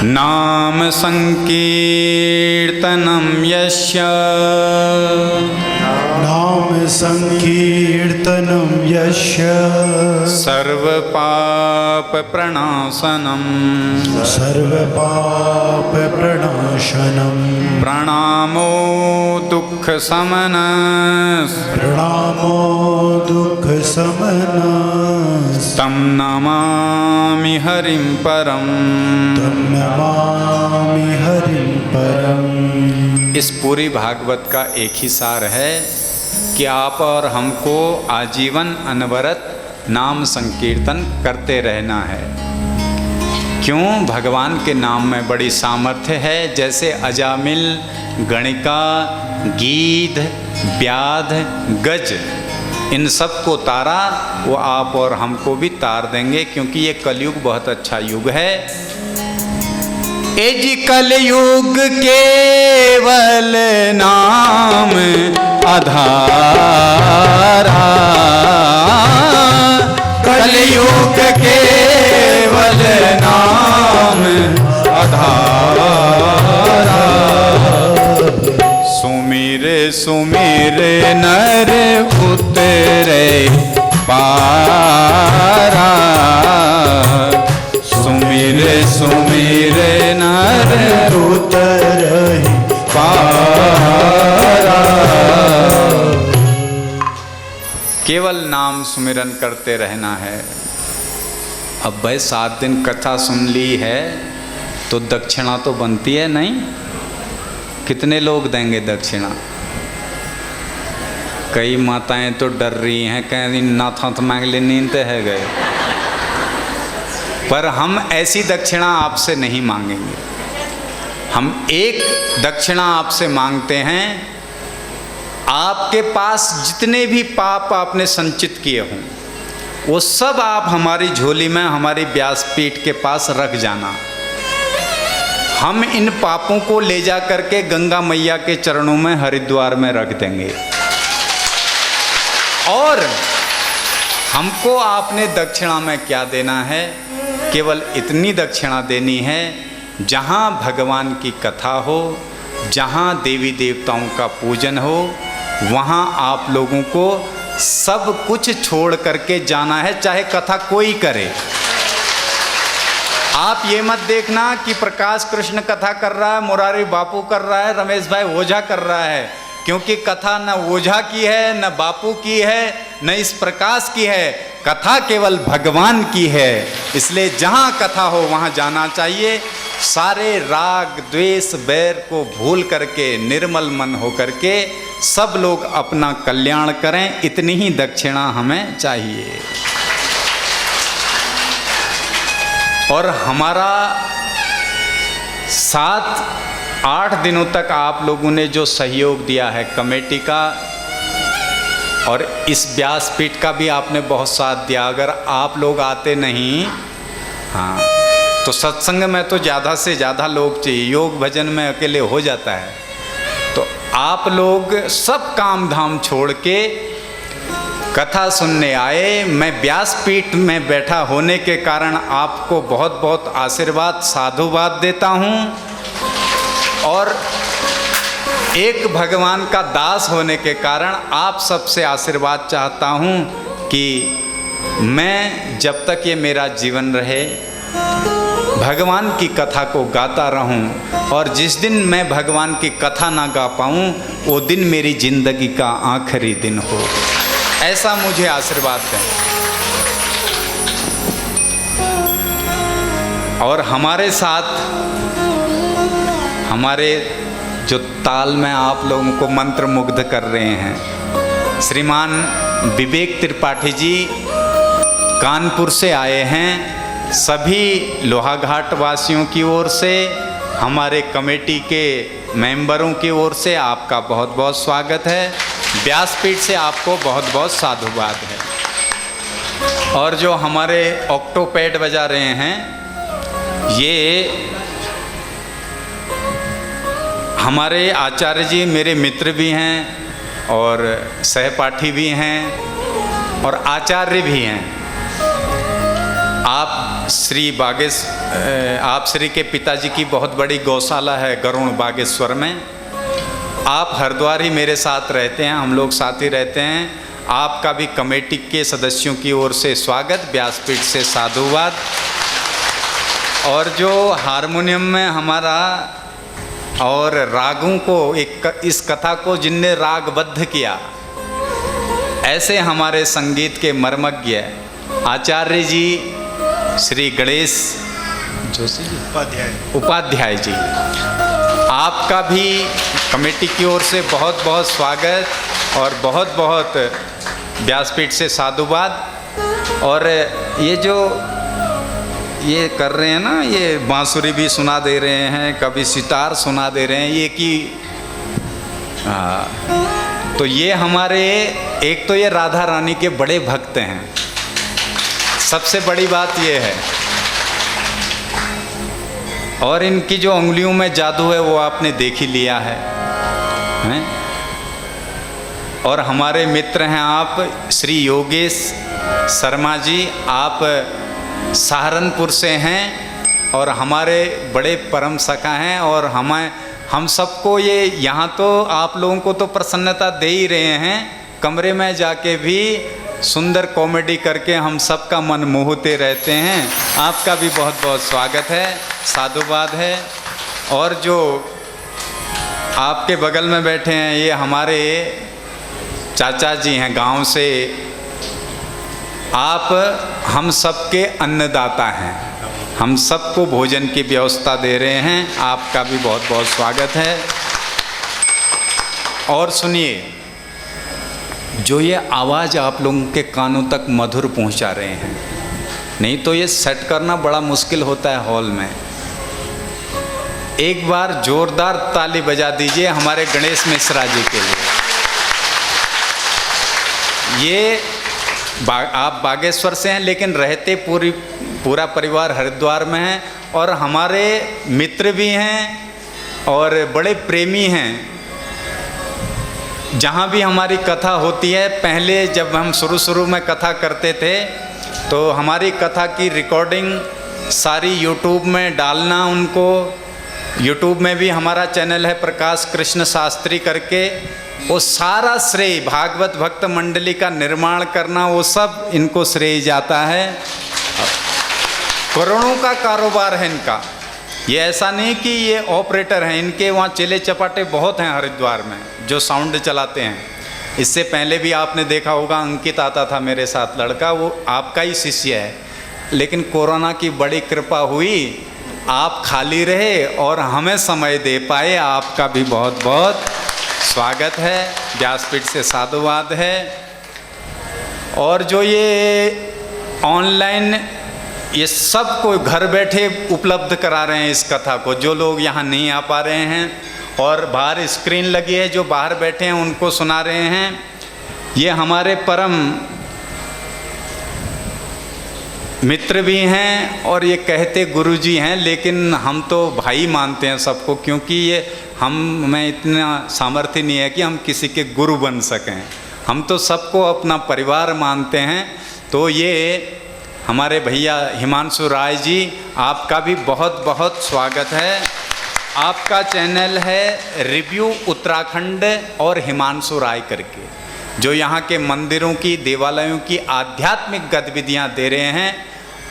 नाम संकीर्तनम यस्य नाम संकीर्तनम यस्य सर्वपाप प्रणाशनम सर्वपाप प्रणाशनम प्रणामो दुख समन प्रणामो दुख समनस् तम नमामि हरिं परम। तम नमामि हरिं परम। इस पूरी भागवत का एक ही सार है कि आप और हमको आजीवन अनवरत नाम संकीर्तन करते रहना है। क्यों? भगवान के नाम में बड़ी सामर्थ्य है। जैसे अजामिल, गणिका, गीध, व्याध, गज इन सब को तारा, वो आप और हमको भी तार देंगे, क्योंकि ये कलयुग बहुत अच्छा युग है। एजी कलयुग केवल नाम आधारा, कलयुग केवल नाम आधारा। सुमिरे सुमिरे नर उतरे पारा, सुमिरे सुमिरे नर उतरहि पारा। केवल नाम सुमिरन करते रहना है। अब भाई 7 दिन कथा सुन ली है तो दक्षिणा तो बनती है नहीं? कितने लोग देंगे दक्षिणा? कई माताएं तो डर रही हैं, कहीं नाथा तो मांग ले, नींद है गए। पर हम ऐसी दक्षिणा आपसे नहीं मांगेंगे। हम एक दक्षिणा आपसे मांगते हैं। आपके पास जितने भी पाप आपने संचित किए हों वो सब आप हमारी झोली में, हमारी व्यासपीठ के पास रख जाना। हम इन पापों को ले जा करके गंगा मैया के चरणों में हरिद्वार में रख देंगे। और हमको आपने दक्षिणा में क्या देना है? केवल इतनी दक्षिणा देनी है, जहाँ भगवान की कथा हो, जहाँ देवी देवताओं का पूजन हो, वहाँ आप लोगों को सब कुछ छोड़ करके जाना है, चाहे कथा कोई करे। आप ये मत देखना कि प्रकाश कृष्ण कथा कर रहा है, मुरारी बापू कर रहा है, रमेश भाई ओझा कर रहा है, क्योंकि कथा न ओझा की है, न बापू की है, न इस प्रकाश की है, कथा केवल भगवान की है। इसलिए जहाँ कथा हो वहाँ जाना चाहिए। सारे राग द्वेष बैर को भूल करके निर्मल मन हो करके सब लोग अपना कल्याण करें, इतनी ही दक्षिणा हमें चाहिए। और हमारा 7-8 दिनों तक आप लोगों ने जो सहयोग दिया है कमेटी का, और इस व्यासपीठ का भी आपने बहुत साथ दिया। अगर आप लोग आते नहीं, हाँ, तो सत्संग में तो ज़्यादा से ज़्यादा लोग चाहिए, योग भजन में अकेले हो जाता है। तो आप लोग सब काम धाम छोड़ के कथा सुनने आए। मैं व्यासपीठ में बैठा होने के कारण आपको बहुत बहुत आशीर्वाद साधुवाद देता हूँ, और एक भगवान का दास होने के कारण आप सबसे आशीर्वाद चाहता हूँ कि मैं जब तक ये मेरा जीवन रहे भगवान की कथा को गाता रहूं, और जिस दिन मैं भगवान की कथा ना गा पाऊं वो दिन मेरी जिंदगी का आखिरी दिन हो, ऐसा मुझे आशीर्वाद दें। और हमारे साथ हमारे जो ताल में आप लोगों को मंत्र मुग्ध कर रहे हैं, श्रीमान विवेक त्रिपाठी जी कानपुर से आए हैं। सभी लोहाघाट वासियों की ओर से, हमारे कमेटी के मेंबरों की ओर से आपका बहुत बहुत स्वागत है। व्यासपीठ से आपको बहुत बहुत साधुवाद है। और जो हमारे ऑक्टोपैड बजा रहे हैं, ये हमारे आचार्य जी मेरे मित्र भी हैं और सहपाठी भी हैं और आचार्य भी हैं। आप श्री के पिताजी की बहुत बड़ी गौशाला है गरुण बागेश्वर में। आप हरिद्वार ही मेरे साथ रहते हैं, हम लोग साथ ही रहते हैं। आपका भी कमेटी के सदस्यों की ओर से स्वागत, व्यासपीठ से साधुवाद। और जो हारमोनियम में हमारा और रागों को इस कथा को जिनने रागबद्ध किया, ऐसे हमारे संगीत के मर्मज्ञ आचार्य जी श्री गणेश जोशी उपाध्याय जी, आपका भी कमेटी की ओर से बहुत बहुत स्वागत और बहुत बहुत व्यासपीठ से साधुवाद। और ये जो ये कर रहे हैं ना, ये बांसुरी भी सुना दे रहे हैं, कभी सितार सुना दे रहे हैं, ये कि तो ये हमारे एक तो ये राधा रानी के बड़े भक्त हैं, सबसे बड़ी बात ये है। और इनकी जो उंगलियों में जादू है वो आपने देख ही लिया है, हैं? और हमारे मित्र हैं आप श्री योगेश शर्मा जी, आप सहारनपुर से हैं और हमारे बड़े परम सखा हैं। और हम सबको ये यहाँ तो आप लोगों को तो प्रसन्नता दे ही रहे हैं, कमरे में जाके भी सुंदर कॉमेडी करके हम सबका मन मोहते रहते हैं। आपका भी बहुत बहुत स्वागत है, साधुवाद है। और जो आपके बगल में बैठे हैं ये हमारे चाचा जी हैं गांव से, आप हम सबके अन्नदाता हैं, हम सबको भोजन की व्यवस्था दे रहे हैं, आपका भी बहुत बहुत स्वागत है। और सुनिए, जो ये आवाज़ आप लोगों के कानों तक मधुर पहुंचा रहे हैं, नहीं तो ये सेट करना बड़ा मुश्किल होता है हॉल में। एक बार जोरदार ताली बजा दीजिए हमारे गणेश मिश्रा जी के लिए। ये आप बागेश्वर से हैं लेकिन रहते पूरा परिवार हरिद्वार में है, और हमारे मित्र भी हैं और बड़े प्रेमी हैं। जहाँ भी हमारी कथा होती है, पहले जब हम शुरू में कथा करते थे तो हमारी कथा की रिकॉर्डिंग सारी यूट्यूब में डालना, उनको यूट्यूब में भी हमारा चैनल है प्रकाश कृष्ण शास्त्री करके, वो सारा श्रेय भागवत भक्त मंडली का निर्माण करना, वो सब इनको श्रेय जाता है। करोड़ों का कारोबार है इनका, ये ऐसा नहीं कि ये ऑपरेटर हैं, इनके वहाँ चेले चपाटे बहुत हैं हरिद्वार में जो साउंड चलाते हैं। इससे पहले भी आपने देखा होगा, अंकित आता था मेरे साथ लड़का, वो आपका ही शिष्य है। लेकिन कोरोना की बड़ी कृपा हुई, आप खाली रहे और हमें समय दे पाए, आपका भी बहुत बहुत स्वागत है। व्यासपीठ से साधुवाद है। और जो ये ऑनलाइन ये सब को घर बैठे उपलब्ध करा रहे हैं इस कथा को, जो लोग यहाँ नहीं आ पा रहे हैं, और बाहर स्क्रीन लगी है, जो बाहर बैठे हैं उनको सुना रहे हैं। ये हमारे परम मित्र भी हैं और ये कहते गुरुजी हैं, लेकिन हम तो भाई मानते हैं सबको, क्योंकि ये में इतना सामर्थ्य नहीं है कि हम किसी के गुरु बन सकें। हम तो सबको अपना परिवार मानते हैं। तो ये हमारे भैया हिमांशु राय जी, आपका भी बहुत बहुत स्वागत है। आपका चैनल है रिव्यू उत्तराखंड और हिमांशु राय करके, जो यहाँ के मंदिरों की, देवालयों की आध्यात्मिक गतिविधियाँ दे रहे हैं।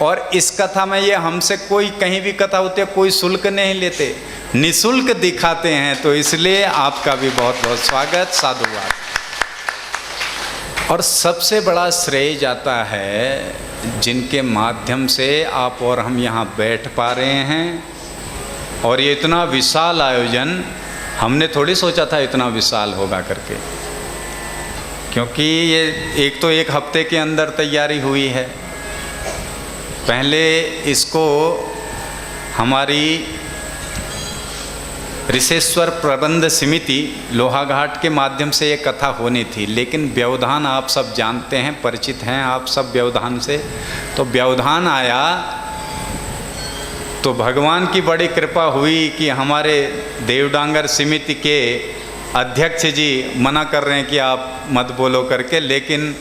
और इस कथा में ये हमसे कोई कहीं भी कथा होती है कोई शुल्क नहीं लेते, निःशुल्क दिखाते हैं। तो इसलिए आपका भी बहुत बहुत स्वागत, साधुवाद। और सबसे बड़ा श्रेय जाता है जिनके माध्यम से आप और हम यहाँ बैठ पा रहे हैं। और ये इतना विशाल आयोजन हमने थोड़ी सोचा था इतना विशाल होगा करके, क्योंकि ये एक तो एक हफ्ते के अंदर तैयारी हुई है। पहले इसको हमारी ऋषेश्वर प्रबंध समिति लोहाघाट के माध्यम से ये कथा होनी थी, लेकिन व्यवधान आप सब जानते हैं, परिचित हैं आप सब व्यवधान से। तो व्यवधान आया तो भगवान की बड़ी कृपा हुई कि हमारे देवडांगर समिति के अध्यक्ष जी मना कर रहे हैं कि आप मत बोलो करके, लेकिन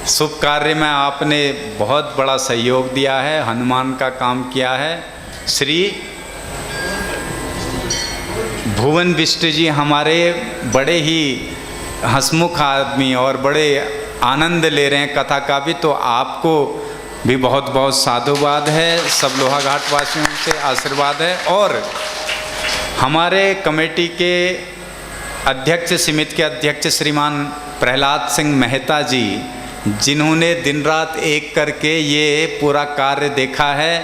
शुभ कार्य में आपने बहुत बड़ा सहयोग दिया है, हनुमान का काम किया है। श्री भुवन बिष्ट जी हमारे बड़े ही हंसमुख आदमी और बड़े आनंद ले रहे हैं कथा का भी, तो आपको भी बहुत बहुत साधुवाद है। सब लोहाघाट वासियों से आशीर्वाद है। और हमारे कमेटी के अध्यक्ष, समिति के अध्यक्ष श्रीमान प्रहलाद सिंह मेहता जी, जिन्होंने दिन रात एक करके ये पूरा कार्य देखा है,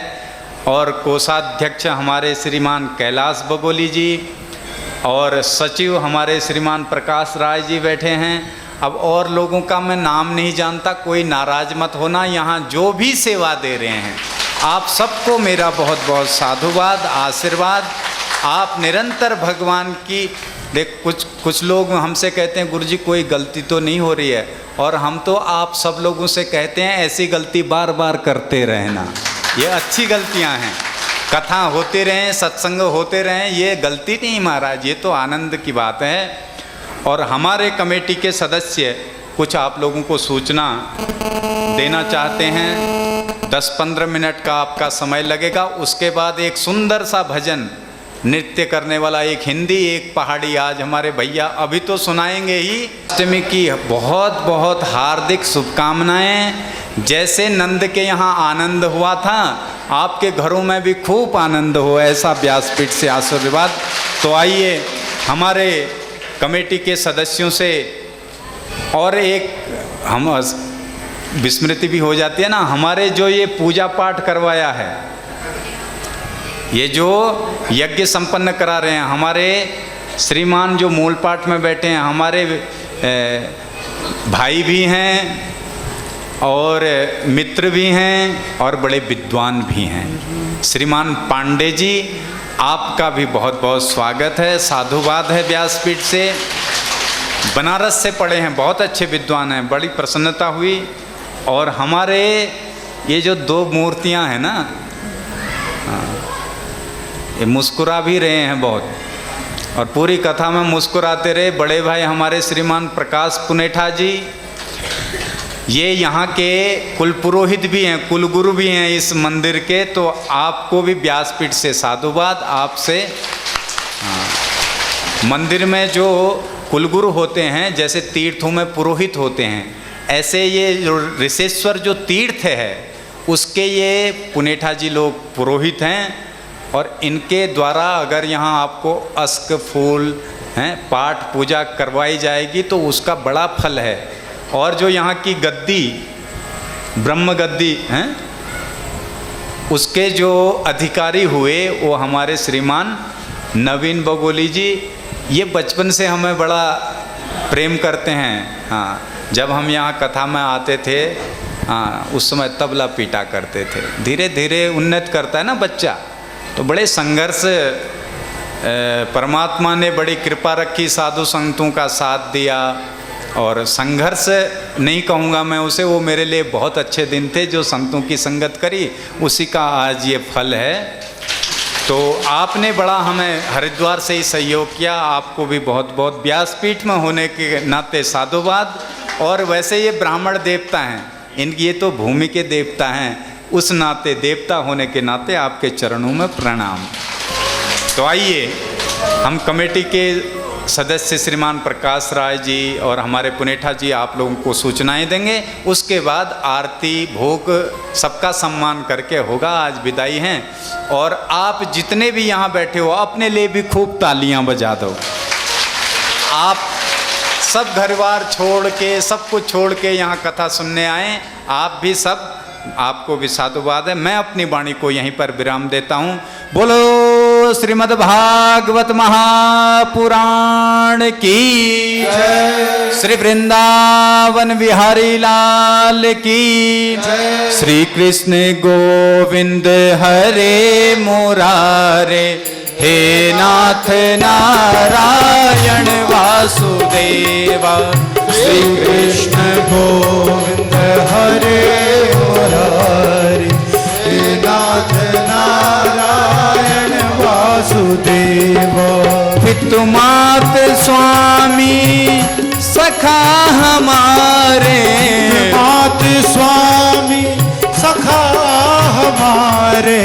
और कोषाध्यक्ष हमारे श्रीमान कैलाश बगोली जी, और सचिव हमारे श्रीमान प्रकाश राय जी बैठे हैं। अब और लोगों का मैं नाम नहीं जानता, कोई नाराज मत होना। यहाँ जो भी सेवा दे रहे हैं आप सबको मेरा बहुत बहुत साधुवाद, आशीर्वाद। आप निरंतर भगवान की कुछ लोग हमसे कहते हैं गुरुजी कोई गलती तो नहीं हो रही है, और हम तो आप सब लोगों से कहते हैं ऐसी गलती बार बार करते रहना, ये अच्छी गलतियां हैं। कथा होते रहें, सत्संग होते रहें, ये गलती नहीं महाराज, ये तो आनंद की बात है। और हमारे कमेटी के सदस्य कुछ आप लोगों को सूचना देना चाहते हैं। 10-15 मिनट का आपका समय लगेगा। उसके बाद एक सुंदर सा भजन नृत्य करने वाला, एक हिंदी एक पहाड़ी, आज हमारे भैया अभी तो सुनाएंगे ही। अष्टमी की बहुत बहुत हार्दिक शुभकामनाएं। जैसे नंद के यहाँ आनंद हुआ था, आपके घरों में भी खूब आनंद हो, ऐसा व्यासपीठ से आशीर्वाद। तो आइए हमारे कमेटी के सदस्यों से, और एक हम विस्मृति भी हो जाती है ना, हमारे जो ये पूजा पाठ करवाया है, ये जो यज्ञ संपन्न करा रहे हैं, हमारे श्रीमान जो मूल पाठ में बैठे हैं, हमारे भाई भी हैं और मित्र भी हैं और बड़े विद्वान भी हैं। श्रीमान पांडे जी, आपका भी बहुत बहुत स्वागत है, साधुवाद है। व्यासपीठ से बनारस से पढ़े हैं, बहुत अच्छे विद्वान हैं, बड़ी प्रसन्नता हुई। और हमारे ये जो दो मूर्तियां हैं ना, ये मुस्कुरा भी रहे हैं बहुत, और पूरी कथा में मुस्कुराते रहे। बड़े भाई हमारे श्रीमान प्रकाश पुनेठा जी, ये यहाँ के कुल पुरोहित भी हैं, कुल गुरु भी हैं इस मंदिर के। तो आपको भी व्यासपीठ से साधुवाद। आपसे मंदिर में जो कुलगुरु होते हैं, जैसे तीर्थों में पुरोहित होते हैं, ऐसे ये जो ऋषेश्वर जो तीर्थ है उसके ये पुनेठा जी लोग पुरोहित हैं। और इनके द्वारा अगर यहाँ आपको अस्क फूल हैं पाठ पूजा करवाई जाएगी तो उसका बड़ा फल है। और जो यहाँ की गद्दी ब्रह्म गद्दी हैं उसके जो अधिकारी हुए वो हमारे श्रीमान नवीन बगोली जी। ये बचपन से हमें बड़ा प्रेम करते हैं। हाँ, जब हम यहाँ कथा में आते थे, हाँ, उस समय तबला पीटा करते थे। धीरे धीरे उन्नत करता है ना बच्चा, तो बड़े संघर्ष परमात्मा ने बड़ी कृपा रखी, साधु संतों का साथ दिया। और संघर्ष नहीं कहूँगा मैं उसे, वो मेरे लिए बहुत अच्छे दिन थे जो संतों की संगत करी, उसी का आज ये फल है। तो आपने बड़ा हमें हरिद्वार से ही सहयोग किया, आपको भी बहुत बहुत व्यासपीठ में होने के नाते साधुवाद। और वैसे ये ब्राह्मण देवता हैं, इनकी ये तो भूमि के देवता हैं, उस नाते देवता होने के नाते आपके चरणों में प्रणाम। तो आइए हम कमेटी के सदस्य श्रीमान प्रकाश राय जी और हमारे पुनेठा जी आप लोगों को सूचनाएं देंगे। उसके बाद आरती भोग सबका सम्मान करके होगा। आज विदाई हैं और आप जितने भी यहाँ बैठे हो अपने लिए भी खूब तालियां बजा दो। आप सब घरबार छोड़ के सब कुछ छोड़ के यहाँ कथा सुनने आए, आप भी सब, आपको भी साधुवाद है। मैं अपनी वाणी को यहीं पर विराम देता हूँ। बोलो श्रीमद् भागवत महापुराण की जय, श्री वृंदावन बिहारी लाल की जय, श्री कृष्ण गोविंद हरे मुरारे, हे नाथ नारायण वासुदेवा, श्री कृष्ण गोविंद हरे मुरारी, हे नाथ नारायण वासुदेवा। पितुमात स्वामी सखा हमारे, मात स्वामी सखा हमारे,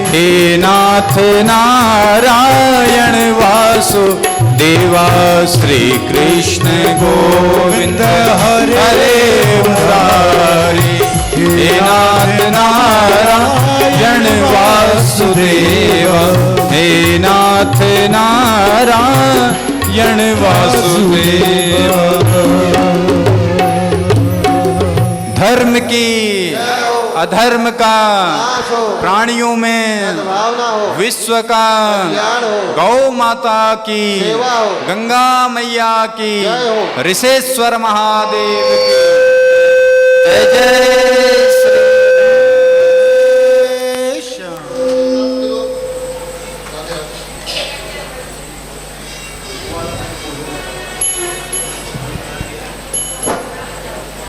हे नाथ नारायण वासुदेवा, श्री कृष्ण गोविंद हरे मुरारी, हे नाथ नारायण वासुदेवा, हे नाथ नारायण वासुदेवा। धर्म की अधर्म का प्राणियों में विश्व का, गौ माता की, गंगा मैया की, ऋषेश्वर महादेव की जय जय श्री।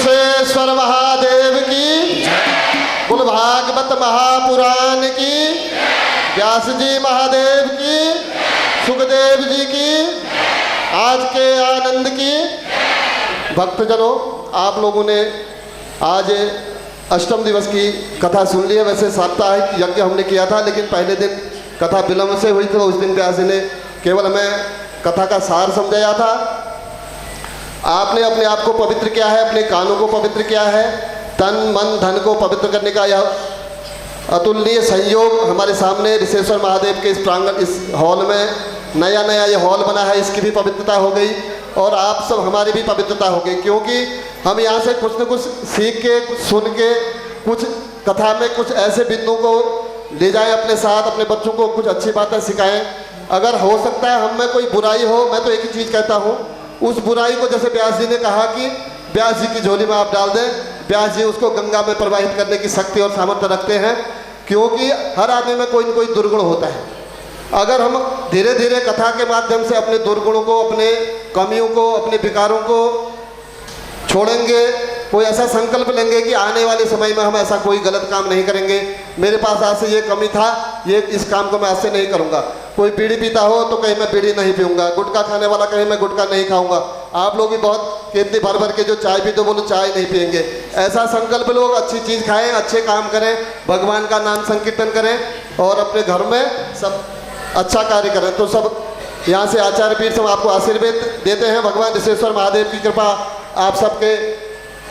ऋषेश्वर महादेव की, कुल भागवत महापुराण की, व्यास जी महादेव की, सुखदेव जी की, आज के आनंद की। भक्तजनों, आप लोगों ने आज अष्टम दिवस की कथा सुन ली है। वैसे साप्ताहिक यज्ञ हमने किया था, लेकिन पहले दिन कथा विलंब से हुई थी, तो उस दिन व्यास जी ने केवल हमें कथा का सार समझाया था। आपने अपने आप को पवित्र किया है, अपने कानों को पवित्र किया है, तन मन धन को पवित्र करने का यह अतुलनीय संयोग हमारे सामने ऋषेश्वर महादेव के इस प्रांगण, इस हॉल में नया नया ये हॉल बना है, इसकी भी पवित्रता हो गई और आप सब हमारी भी पवित्रता हो गई। क्योंकि हम यहाँ से कुछ न कुछ सीख के, कुछ सुन के, कुछ कथा में कुछ ऐसे बिंदु को ले जाएं अपने साथ, अपने बच्चों को कुछ अच्छी बातें सिखाएं। अगर हो सकता है हम में कोई बुराई हो, मैं तो एक ही चीज़ कहता हूँ, उस बुराई को जैसे व्यास जी ने कहा कि व्यास जी की झोली में आप डाल दें, व्यास जी उसको गंगा में प्रवाहित करने की शक्ति और सामर्थ्य रखते हैं। क्योंकि हर आदमी में कोई न कोई दुर्गुण होता है। अगर हम धीरे धीरे कथा के माध्यम से अपने दुर्गुणों को, अपने कमियों को, अपने विकारों को छोड़ेंगे, कोई ऐसा संकल्प लेंगे कि आने वाले समय में हम ऐसा कोई गलत काम नहीं करेंगे, मेरे पास आज से ये कमी था, ये इस काम को मैं आज से नहीं करूँगा। कोई बीड़ी पीता हो तो कहीं मैं बीड़ी नहीं पीऊँगा, गुटखा खाने वाला कहीं मैं गुटखा नहीं खाऊँगा। आप लोग भी बहुत कितनी भर भर के जो चाय पीते हो, बोलो चाय नहीं पियेंगे। ऐसा संकल्प लोग, अच्छी चीज़ खाएँ, अच्छे काम करें, भगवान का नाम संकीर्तन करें और अपने घर में सब अच्छा कार्य करें। तो सब यहाँ से आचार्य पीठ से आपको आशीर्वाद देते हैं। भगवान ऋषेश्वर महादेव की कृपा आप सबके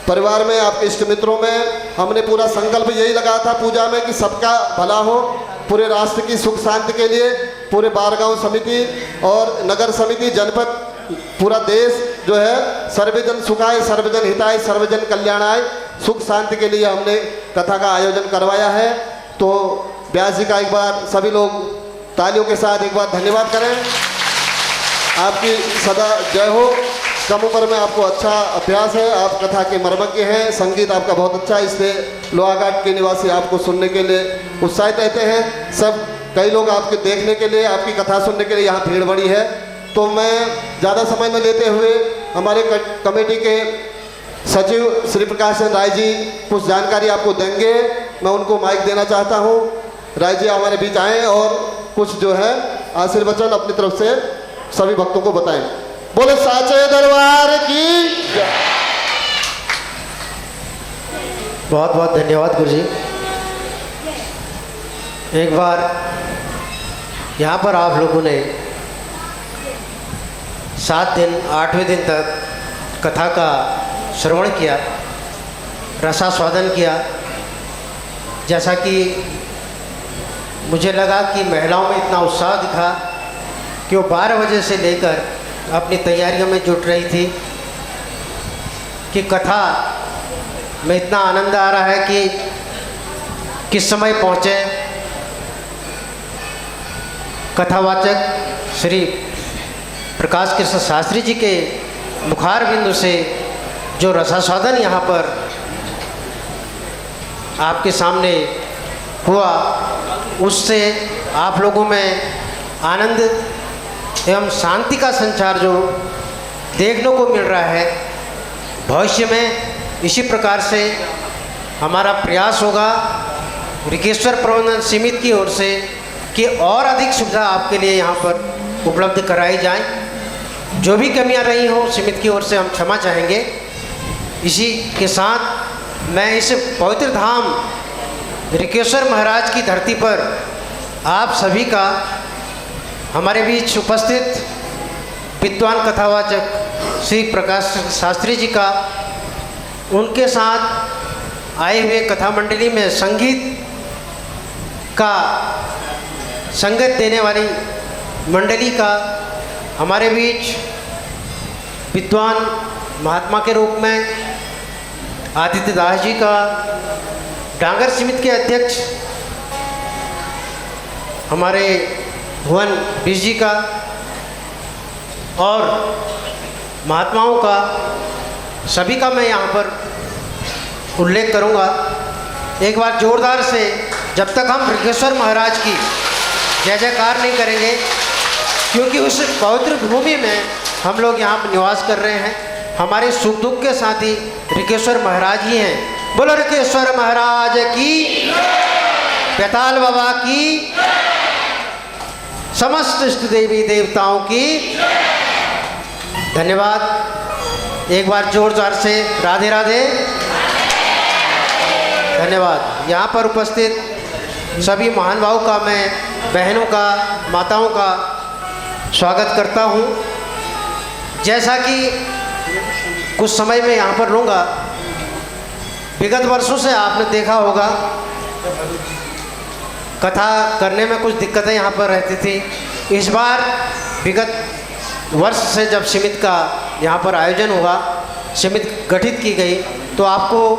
परिवार में, आपके इष्ट मित्रों में। हमने पूरा संकल्प यही लगाया था पूजा में कि सबका भला हो, पूरे राष्ट्र की सुख शांति के लिए पूरे बारगांव समिति और नगर समिति जनपद पूरा देश जो है सर्वजन सुखाय सर्वजन हिताय सर्वजन कल्याणाय सुख शांति के लिए हमने कथा का आयोजन करवाया है। तो व्यास जी का एक बार सभी लोग तालियों के साथ एक बार धन्यवाद करें। आपकी सदा जय हो। कम उम्र में आपको अच्छा अभ्यास है, आप कथा के मर्मज्ञ हैं, संगीत आपका बहुत अच्छा है, इसलिए लोहाघाट के निवासी आपको सुनने के लिए उत्साहित रहते हैं। सब कई लोग आपके देखने के लिए आपकी कथा सुनने के लिए यहाँ भीड़ बड़ी है। तो मैं ज़्यादा समय न लेते हुए हमारे कमेटी के सचिव श्री प्रकाश चंद्र राय जी कुछ जानकारी आपको देंगे। मैं उनको माइक देना चाहता हूँ। राय जी हमारे बीच आएँ और कुछ जो है आशीर्वचन अपनी तरफ से सभी भक्तों को बताएं। बोले साचे दरबार की। बहुत बहुत धन्यवाद गुरु जी। एक बार यहाँ पर आप लोगों ने 7 दिन 8वें दिन तक कथा का श्रवण किया, रसास्वादन किया। जैसा कि मुझे लगा कि महिलाओं में इतना उत्साह दिखा कि वो 12 बजे से लेकर अपनी तैयारियों में जुट रही थी कि कथा में इतना आनंद आ रहा है कि किस समय पहुँचे। कथावाचक श्री प्रकाश कृष्ण शास्त्री जी के मुखार बिंदु से जो रसास्वादन यहाँ पर आपके सामने हुआ, उससे आप लोगों में आनंद एवं शांति का संचार जो देखने को मिल रहा है। भविष्य में इसी प्रकार से हमारा प्रयास होगा ऋकेश्वर प्रबंधन समिति की ओर से कि और अधिक सुविधा आपके लिए यहाँ पर उपलब्ध कराई जाए। जो भी कमियाँ रही हों समिति की ओर से हम क्षमा चाहेंगे। इसी के साथ मैं इस पवित्र धाम ऋकेश्वर महाराज की धरती पर आप सभी का हमारे बीच उपस्थित विद्वान कथावाचक श्री प्रकाश शास्त्री जी का, उनके साथ आए हुए कथा मंडली में संगीत का संगत देने वाली मंडली का, हमारे बीच विद्वान महात्मा के रूप में आदित्य दास जी का, डांगर समिति के अध्यक्ष हमारे भुवन बीस जी का और महात्माओं का, सभी का मैं यहाँ पर उल्लेख करूँगा। एक बार जोरदार से जब तक हम ऋकेश्वर महाराज की जय जयकार नहीं करेंगे, क्योंकि उस पवित्र भूमि में हम लोग यहाँ पर निवास कर रहे हैं। हमारे सुख दुख के साथी ऋकेश्वर महाराज ही हैं। बोलो ऋकेश्वर महाराज की, बेताल बाबा की, समस्त इष्ट देवी देवताओं की धन्यवाद। एक बार जोरदार से राधे राधे। धन्यवाद। यहाँ पर उपस्थित सभी महानुभावों का, मैं बहनों का, माताओं का स्वागत करता हूँ। जैसा कि कुछ समय में यहाँ पर रहूँगा, विगत वर्षों से आपने देखा होगा कथा करने में कुछ दिक्कतें यहाँ पर रहती थी। इस बार विगत वर्ष से जब समिति का यहाँ पर आयोजन हुआ, समिति गठित की गई, तो आपको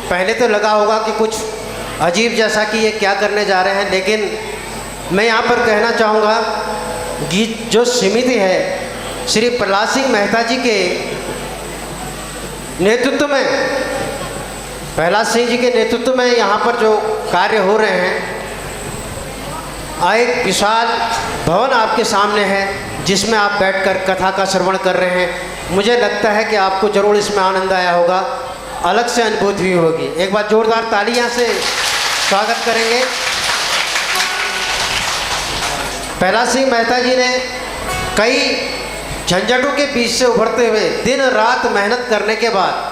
पहले तो लगा होगा कि कुछ अजीब जैसा कि ये क्या करने जा रहे हैं। लेकिन मैं यहाँ पर कहना चाहूँगा कि जो समिति है श्री प्रहलाद सिंह मेहता जी के नेतृत्व में, प्रहलाद सिंह जी के नेतृत्व में यहाँ पर जो कार्य हो रहे हैं, एक विशाल भवन आपके सामने है जिसमें आप बैठकर कथा का श्रवण कर रहे हैं। मुझे लगता है कि आपको ज़रूर इसमें आनंद आया होगा, अलग से अनुभूति हुई होगी। एक बार जोरदार तालियां से स्वागत करेंगे। प्रहलाद सिंह मेहता जी ने कई झंझटों के बीच से उभरते हुए दिन रात मेहनत करने के बाद,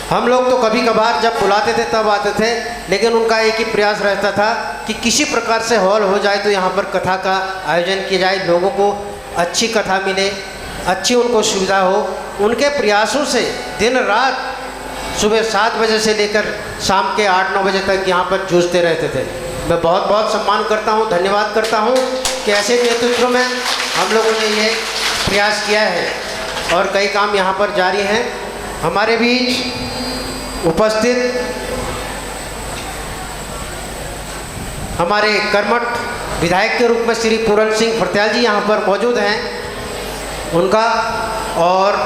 हम लोग तो कभी कभार जब बुलाते थे तब आते थे, लेकिन उनका एक ही प्रयास रहता था कि किसी प्रकार से हॉल हो जाए तो यहाँ पर कथा का आयोजन किया जाए, लोगों को अच्छी कथा मिले, अच्छी उनको सुविधा हो। उनके प्रयासों से दिन रात सुबह 7 बजे से लेकर शाम के 8-9 बजे तक यहाँ पर जूझते रहते थे। मैं बहुत बहुत सम्मान करता हूँ, धन्यवाद करता हूँ कि ऐसे नेतृत्व में हम लोगों ने ये प्रयास किया है और कई काम यहाँ पर जारी हैं। हमारे बीच उपस्थित हमारे कर्मठ विधायक के रूप में श्री पूरन सिंह फरत्याल जी यहाँ पर मौजूद हैं, उनका, और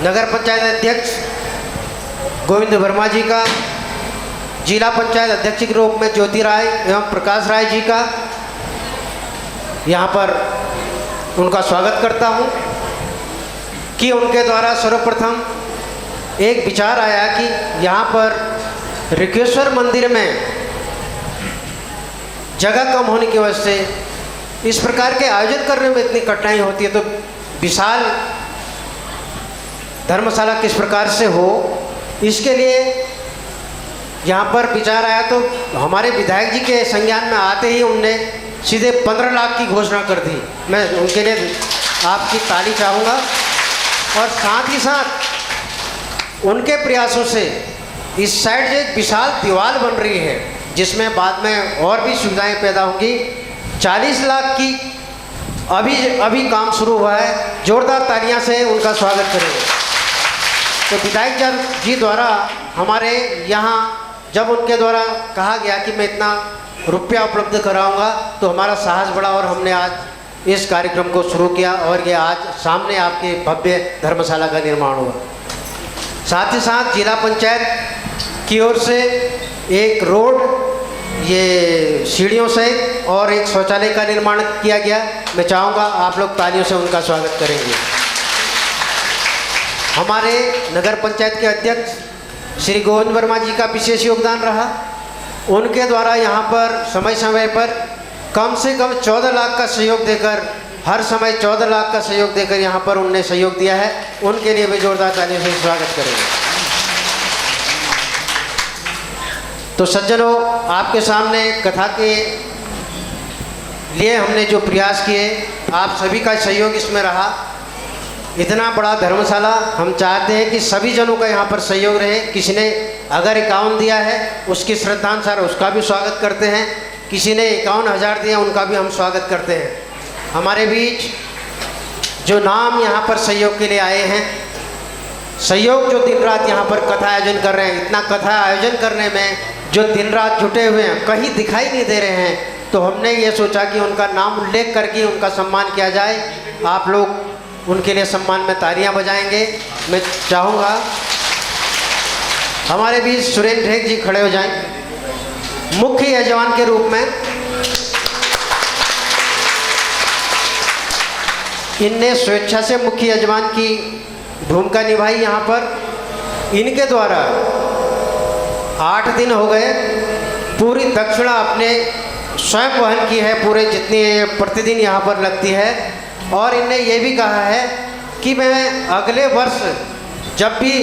नगर पंचायत अध्यक्ष गोविंद वर्मा जी का, जिला पंचायत अध्यक्ष के रूप में ज्योति राय एवं प्रकाश राय जी का यहाँ पर उनका स्वागत करता हूँ कि उनके द्वारा सर्वप्रथम एक विचार आया कि यहाँ पर ऋकेश्वर मंदिर में जगह कम होने की वजह से इस प्रकार के आयोजन करने में इतनी कठिनाई होती है, तो विशाल धर्मशाला किस प्रकार से हो, इसके लिए यहाँ पर विचार आया। तो हमारे विधायक जी के संज्ञान में आते ही उनने सीधे 15 लाख की घोषणा कर दी। मैं उनके लिए आपकी ताली चाहूँगा। और साथ ही साथ उनके प्रयासों से इस साइड से एक विशाल दीवार बन रही है, जिसमें बाद में और भी सुविधाएं पैदा होंगी। 40 लाख की अभी काम शुरू हुआ है, जोरदार तालियां से उनका स्वागत करेंगे। तो विधायक जी द्वारा हमारे यहाँ जब उनके द्वारा कहा गया कि मैं इतना रुपया उपलब्ध कराऊंगा, तो हमारा साहस बढ़ा और हमने आज इस कार्यक्रम को शुरू किया और ये आज सामने आपके भव्य धर्मशाला का निर्माण हुआ। साथ ही साथ जिला पंचायत की ओर से एक रोड, ये सीढ़ियों से, और एक शौचालय का निर्माण किया गया। मैं चाहूँगा आप लोग तालियों से उनका स्वागत करेंगे। हमारे नगर पंचायत के अध्यक्ष श्री गोविंद वर्मा जी का विशेष योगदान रहा। उनके द्वारा यहाँ पर समय समय पर कम से कम 14 लाख का सहयोग देकर, हर समय 14 लाख का सहयोग देकर यहाँ पर उनने सहयोग दिया है। उनके लिए भी जोरदार तालियों से स्वागत करेंगे। तो सज्जनों, आपके सामने कथा के लिए हमने जो प्रयास किए, आप सभी का सहयोग इसमें रहा। इतना बड़ा धर्मशाला हम चाहते हैं कि सभी जनों का यहाँ पर सहयोग रहे। किसी ने अगर 51 दिया है, उसकी श्रद्धानुसार उसका भी स्वागत करते हैं। किसी ने 51,000 दिया, उनका भी हम स्वागत करते हैं। हमारे बीच जो नाम यहाँ पर सहयोग के लिए आए हैं, सहयोग जो दिन रात यहाँ पर कथा आयोजन कर रहे हैं, इतना कथा आयोजन करने में जो दिन रात जुटे हुए हैं, कहीं दिखाई नहीं दे रहे हैं, तो हमने ये सोचा कि उनका नाम उल्लेख करके उनका सम्मान किया जाए। आप लोग उनके लिए सम्मान में तालियां बजाएंगे। मैं चाहूँगा हमारे बीच सुरेंद्र ढेक जी खड़े हो जाएं मुख्य यजमान के रूप में। इनने स्वेच्छा से मुख्य यजमान की भूमिका निभाई यहाँ पर। इनके द्वारा 8 दिन हो गए, पूरी दक्षिणा अपने स्वयं वहन की है, पूरे जितनी प्रतिदिन यहाँ पर लगती है। और इनने ये भी कहा है कि मैं अगले वर्ष जब भी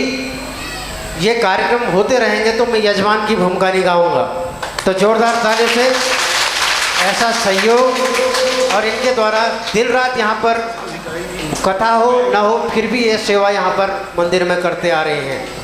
ये कार्यक्रम होते रहेंगे तो मैं यजमान की भूमिका निभाऊंगा। तो जोरदार ताली से ऐसा सहयोग, और इनके द्वारा दिन रात यहाँ पर कथा हो ना हो, फिर भी ये सेवा यहाँ पर मंदिर में करते आ रहे हैं।